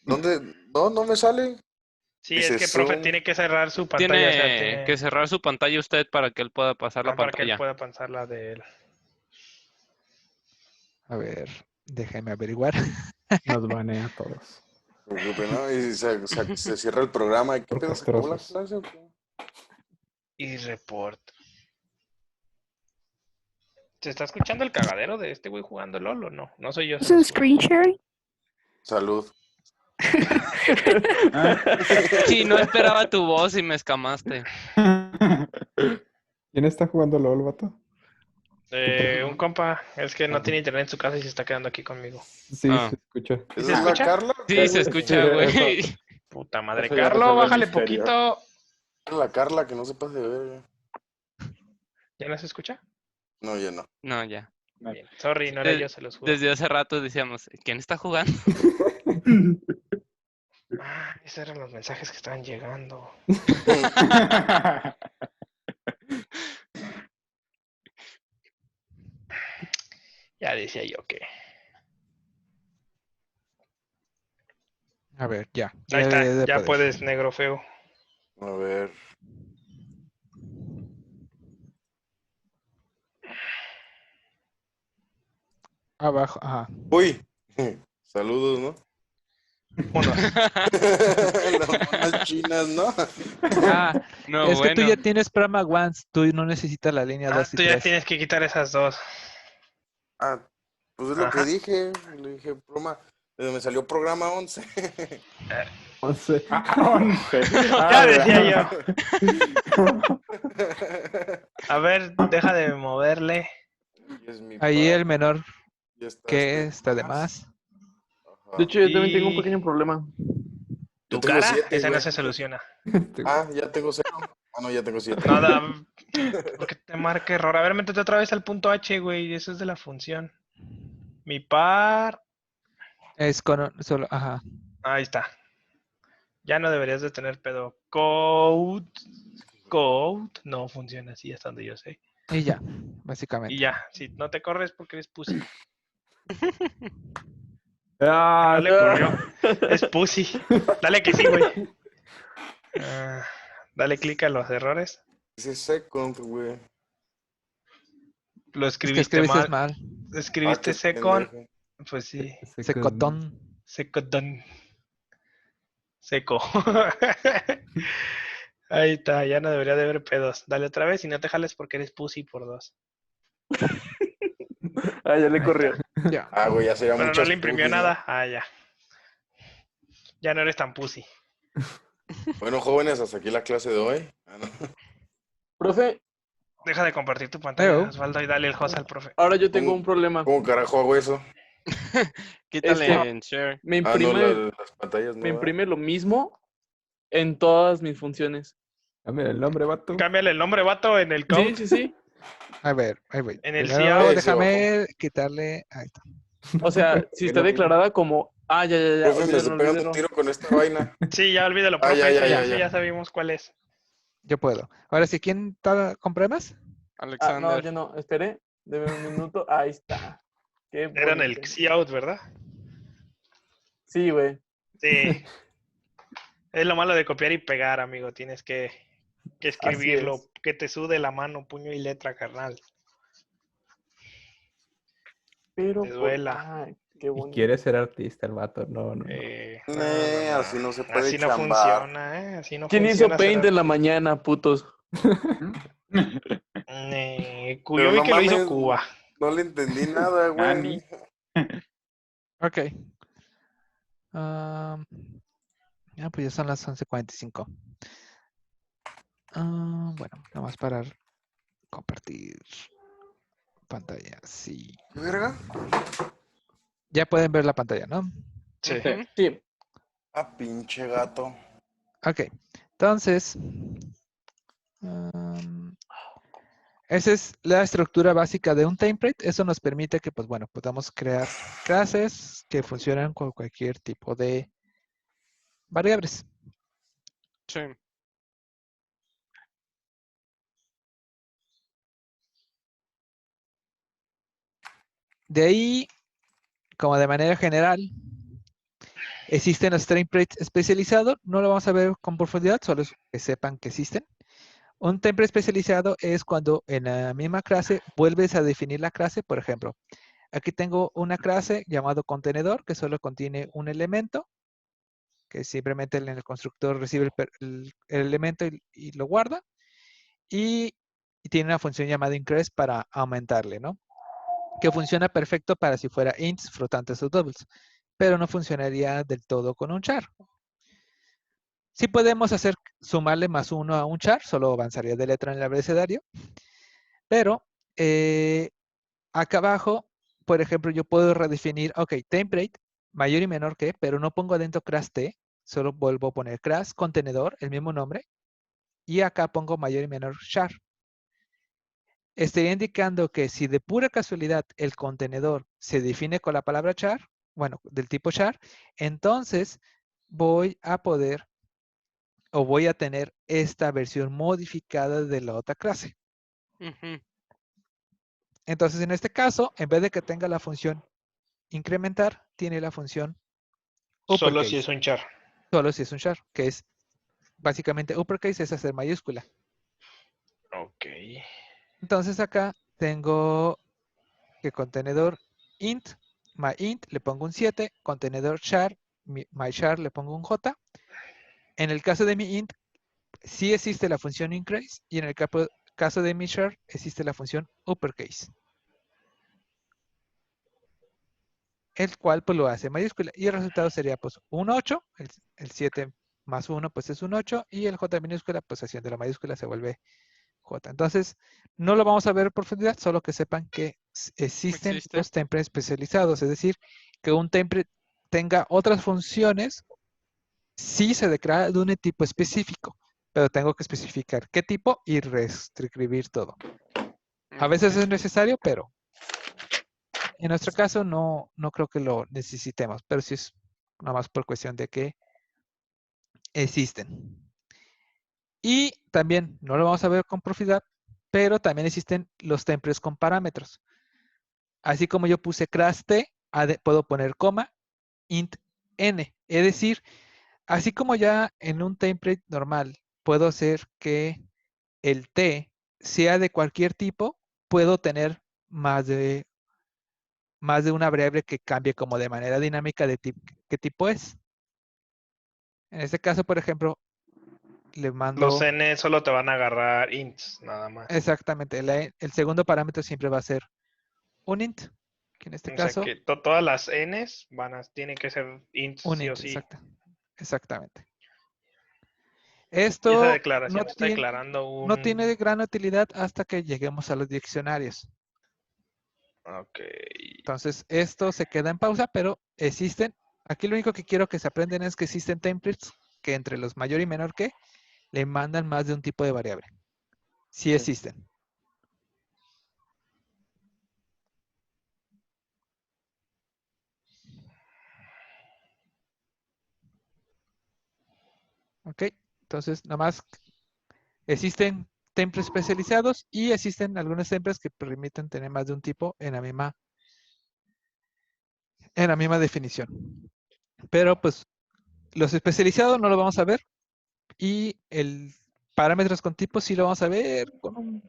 ¿Dónde? No me sale. Sí, Dice es que profe Zoom. tiene que cerrar su pantalla. O sea, Tiene que cerrar su pantalla usted para que él pueda pasar la para que él pantalla. pueda pasar la de él. A ver, déjeme averiguar. Nos banea a todos. No se preocupe, ¿no? Y se cierra el programa. ¿Y qué Por pedo? ¿Se acabó la castrosos. clase o qué? Y report. ¿Se está escuchando el cagadero de este güey jugando LOL o no? No soy yo. ¿Es un screen sharing? Salud. Sí, no esperaba tu voz y me escamaste. ¿Quién está jugando LOL, vato? Un compa, es que no tiene internet en su casa y se está quedando aquí conmigo. Sí, Ah. se escucha. ¿Sí ¿Esa se es la escucha? Carla? Sí, se escucha, güey. Puta madre. Eso ya Carlos, resuelve el bájale misterio. poquito. La Carla, que no se pase de verga. ¿Ya no se escucha? No, ya no. No, ya. Bien. Sorry, no era yo, se los juro. Desde hace rato decíamos, ¿quién está jugando? Ah, esos eran los mensajes que estaban llegando. Ya decía yo que. A ver, ya. Ahí está, debe de ya poder. puedes, negro feo. A ver. Abajo, ajá. Uy. Saludos, ¿no? Uno. Las chinas, ¿no? Ah, No, es que tú bueno. ya tienes Prama Once, tú no necesitas la línea 2 y Tú ya 3. tienes que quitar esas dos. Ah, pues es lo que Ajá. dije. Le dije, broma. Me salió programa 11. 11. 11. Ya decía yo. A ver, deja de moverle. Es mi Ahí el par, menor ya está que este está de más. Ajá. De hecho, yo también tengo un Y- pequeño problema. Tu Yo tengo cara, 7, esa no güey. se soluciona. Ah, ya tengo 0. Ah, no, ya tengo 7. Nada, porque te marca error. A ver, métete otra vez al punto H, güey. Eso es de la función. Mi par. Es con solo, ajá. Ahí está. Ya no deberías de tener pedo. Code. No funciona así hasta donde yo sé. Y ya, Y básicamente. ya, si no te corres porque eres pussy. Ah, No le corrió. Es pussy. Dale que sí, güey. Dale clic a los errores. Ese second, güey. Lo Es que escribiste escribiste mal. mal. Escribiste qué second. pendejo. Pues sí. Secotón. Secondón. Seco. Ahí está, ya no debería de haber pedos. Dale otra vez y no te jales porque eres pussy por 2. Ah, ya le Ahí corrió. Ya. Ah, güey, ya sería Pero no muchas le imprimió pussies, ¿no? nada. Ah, ya. Ya no eres tan pussy. Bueno, jóvenes, hasta aquí la clase de hoy. Ah, no. Profe, Deja de compartir tu pantalla, Ew. Osvaldo, y dale el host al profe. ahora yo tengo ¿Cómo? un problema. ¿Cómo carajo hago eso? Quítale Es que- en share. Me Ah, no, imprime, las pantallas no. me ¿verdad? imprime lo mismo en todas mis funciones. Cambia el nombre, vato. Cámbiale el nombre, vato, en el Sí, code. sí, sí. A ver, ahí voy. En el Primero CIAO. déjame quitarle. Ahí está. O sea, si está declarada como... Ah, ya. Profe, me olvídalo, estoy pegando un olvídalo. tiro con esta vaina. Sí, ya olvídalo, Ah, profe. ya, ese ya, ese ya. ya sabemos cuál es. Yo puedo. Ahora sí, ¿quién está con problemas? Ah, no, Alexander. ya no. Espere. Deme un minuto. Ahí está. Qué Era en el bonito. CIAOut, ¿verdad? Sí, güey. Sí. Es lo malo de copiar y pegar, amigo. Tienes que escribirlo. es. Que te sude la mano, puño y letra, carnal. Pero... Te duela. Ay, Qué Y bonito. quiere ser artista el vato. No, no, no. Así no se puede Así no chambar. funciona, ¿eh? Así no ¿Quién hizo funciona ser Paint en la artista. mañana, putos? Pero Yo vi no que lo hizo mames, Cuba. no le entendí nada, Nani. güey. Ok. Pues ya son las 11:45. Bueno, nada más para compartir pantalla. Sí. ¿Qué verga? Ya pueden ver la pantalla, ¿no? Sí. Ujú. Sí. Ah, pinche gato. Ok. Entonces, am, esa es la estructura básica de un template. Eso nos permite que, pues bueno, podamos crear clases que funcionan con cualquier tipo de variables. Sí. De ahí, como de manera general, existen los templates especializados. No lo vamos a ver con profundidad, solo es que sepan que existen. Un template especializado es cuando en la misma clase vuelves a definir la clase. Por ejemplo, aquí tengo una clase llamado contenedor que solo contiene un elemento, que simplemente en el constructor recibe el elemento y lo guarda. Y tiene una función llamada increase para aumentarle, ¿no? Que funciona perfecto para si fuera ints, flotantes o doubles, pero no funcionaría del todo con un char. Sí podemos hacer sumarle +1 a un char, solo avanzaría de letra en el abecedario, pero acá abajo, por ejemplo, yo puedo redefinir, ok, template, mayor y menor que, pero no pongo adentro class t, solo vuelvo a poner class, contenedor, el mismo nombre, y acá pongo mayor y menor char. Estaría indicando que si de pura casualidad el contenedor se define con la palabra char, bueno, del tipo char, entonces voy a poder o voy a tener esta versión modificada de la otra clase. Ujú. Entonces, en este caso, en vez de que tenga la función incrementar, tiene la función Solo uppercase. si es un char. Solo si es un char, que es básicamente uppercase es hacer mayúscula. Ok. Entonces acá tengo que contenedor int, myInt le pongo un 7, contenedor char, myChar le pongo un J. En el caso de mi int, sí existe la función increase y en el caso de mi char existe la función uppercase. El cual pues lo hace mayúscula y el resultado sería pues un 8, el 7 más 1 pues es un 8 y el J minúscula pues haciendo la mayúscula se vuelve J. Entonces no lo vamos a ver en profundidad, solo que sepan que existen Existe. los templates especializados, es decir, que un template tenga otras funciones si se declara de un tipo específico, pero tengo que especificar qué tipo y reescribir todo. A veces es necesario, pero en nuestro caso no creo que lo necesitemos, pero sí es nada más por cuestión de que existen. Y también, no lo vamos a ver con profundidad, pero también existen los templates con parámetros. Así como yo puse class t, puedo poner coma, int n. Es decir, así como ya en un template normal puedo hacer que el t sea de cualquier tipo, puedo tener más de una variable que cambie como de manera dinámica de qué tipo es. En este caso, por ejemplo, le Los mando n solo te van a agarrar ints, nada más. exactamente, el segundo parámetro siempre va a ser un int, que en este O sea caso, que todas las n's tienen que ser ints un sí o int, sí. exactamente. Y esa Esto declaración está declarando no tiene un... gran utilidad hasta que lleguemos a los diccionarios. Ok. Entonces, esto se queda en pausa, pero existen. Aquí lo único que quiero que se aprendan es que existen templates que entre los mayor y menor que le mandan más de un tipo de variable. Sí existen. Ok, entonces nada más existen templates especializados y existen algunos templates que permiten tener más de un tipo en la misma definición. Pero pues los especializados no lo vamos a ver y el parámetros con tipos sí lo vamos a ver con un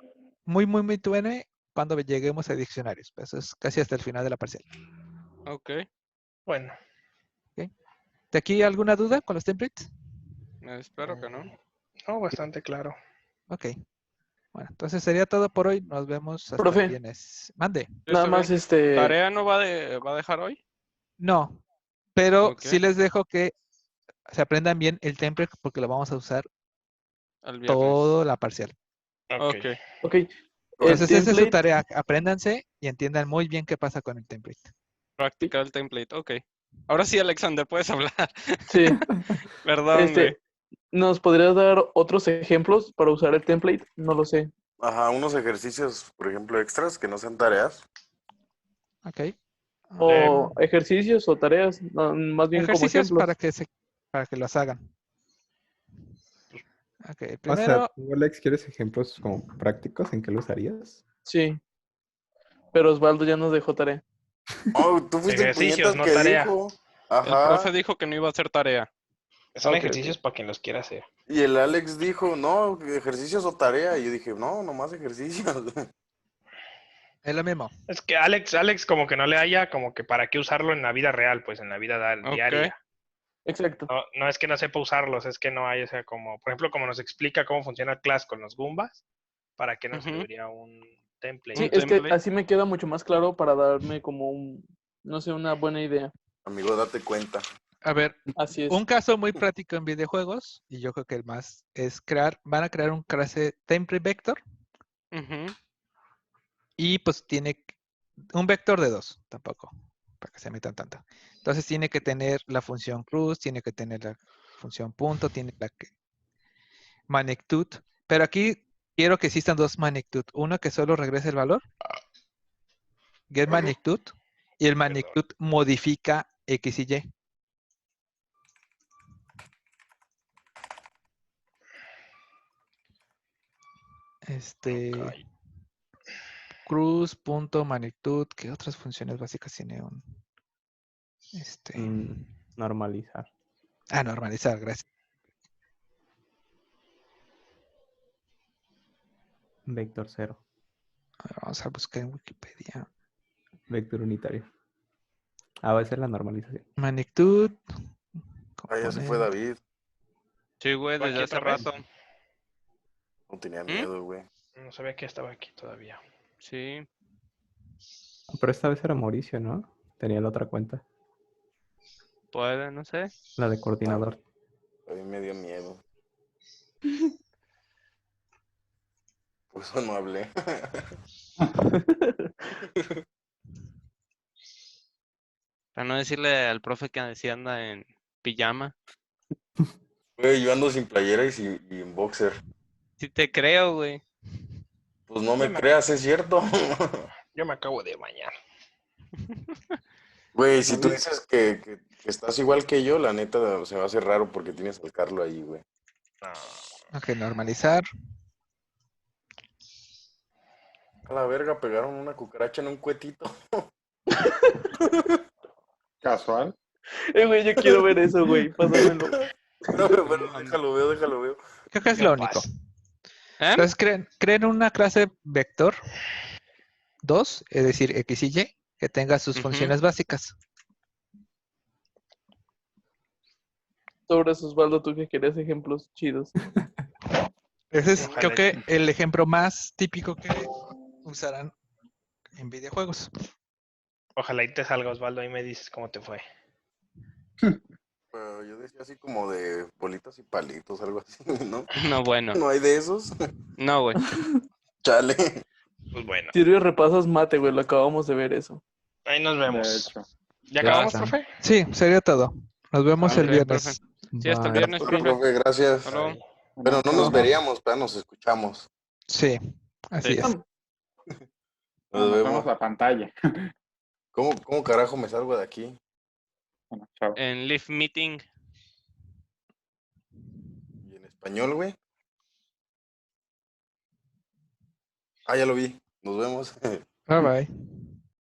muy tuene cuando lleguemos a diccionarios. Eso es casi hasta el final de la parcial. Ok. Bueno. ¿De aquí alguna duda con los templates? Espero que no. No, bastante claro. Ok. Bueno, entonces sería todo por hoy. Nos vemos hasta Profe. el viernes. Mande. Sí, Nada está más bien. ¿Tarea no va a dejar hoy? No, pero Ok. sí les dejo que se aprendan bien el template porque lo vamos a usar El viernes. todo la parcial. Ok. Ok. Ok. El Entonces esa es su template, tarea. Apréndanse y entiendan muy bien qué pasa con el template. Practicar el template. Ok. Ahora sí, Alexander, puedes hablar. sí. Perdón, güey. ¿Nos podrías dar otros ejemplos para usar el template? No lo sé. Ajá, unos ejercicios, por ejemplo, extras que no sean tareas. Ok. O ejercicios o tareas, no, más bien como Ejercicios ejemplos. para que los hagan. Ok, O sea, primero, ¿tú, Alex, quieres ejemplos como prácticos en qué lo usarías? Sí. Pero Osvaldo ya nos dejó tarea. Oh, tú fuiste el Ejercicios, puñetas no que tarea. dijo. El profe Ajá. dijo que no iba a hacer tarea. Son Ok, ejercicios para quien los quiera hacer. Y el Alex dijo, no, ejercicios o tarea. Y yo dije, no, nomás ejercicios. es lo mismo. Es que Alex como que no le haya como que para qué usarlo en la vida real, pues en la vida Ok. diaria. Exacto. No, no es que no sepa usarlos, es que no hay, o sea, como, por ejemplo, como nos explica cómo funciona el class con los Goombas, ¿para qué nos Ujú. serviría un template? Sí, Un es que template. así me queda mucho más claro para darme como no sé, una buena idea. Amigo, date cuenta. A ver, Así es. un caso muy práctico en videojuegos, y yo creo que el más, es van a crear un clase template vector, Ujú. y pues tiene un vector de 2, tampoco, para que se metan tanto. Entonces tiene que tener la función cruz, tiene que tener la función punto, tiene la magnitude, pero aquí quiero que existan dos magnitude, uno que solo regrese el valor, get magnitude, y el magnitude modifica X y Y. Caray. Cruz.magnitud, ¿qué otras funciones básicas tiene un? Normalizar. Normalizar, gracias. Vector 0. A ver, vamos a buscar en Wikipedia. Vector unitario. A veces la normalización. Magnitud. Ah, ya se fue Componente. David. Sí, güey, ¿Estaba desde aquí hace otra vez? rato. No tenía ¿Mm? miedo, güey. No sabía que estaba aquí todavía. Sí. Pero esta vez era Mauricio, ¿no? Tenía la otra cuenta. Puede, no sé. La de coordinador. A mí me dio miedo. Por eso no hablé. Para no decirle al profe que si anda en pijama. Güey, yo ando sin playera y en boxer. Sí te creo, güey. Pues no Yo me me, creas, es cierto. yo me acabo de bañar. Güey, si tú David. dices que estás igual que yo, la neta se va a hacer raro porque tienes al Carlo ahí, güey. No. Ok, normalizar. A la verga, pegaron una cucaracha en un cuetito. Casual. Güey, yo quiero ver eso, güey. Pásamelo. Pero déjalo veo. Creo que es Qué lo paz. único. ¿Eh? Entonces creen una clase vector 2, es decir, X y Y, que tenga sus Ujú. funciones básicas. Sobre eso, Osvaldo, tú que querías ejemplos chidos. Ese es, creo Ojalá. que, el ejemplo más típico que usarán en videojuegos. Ojalá y te salga, Osvaldo, y me dices cómo te fue. Pero yo decía así como de bolitas y palitos, algo así, ¿no? No, bueno. ¿No hay de esos? No, güey. Chale. Pues bueno, Sirve repasas mate, güey. Lo acabamos de ver eso. ahí nos De vemos. hecho. ¿Ya Ya acabamos, está. profe? Sí, sería todo. Nos vemos el Ok, profe. viernes. Sí, hasta el Bye. viernes, Bueno, profe. profe, gracias. Hasta luego. Ay, Bueno, no Nos nos vemos. veríamos, pero nos escuchamos. Sí, así Sí. es. Nos Nos vemos vemos. la pantalla. ¿Cómo carajo me salgo de aquí? Bueno, chao. En Live Meeting. ¿Y en español, güey? Ah, ya lo vi. Nos vemos. Bye bye.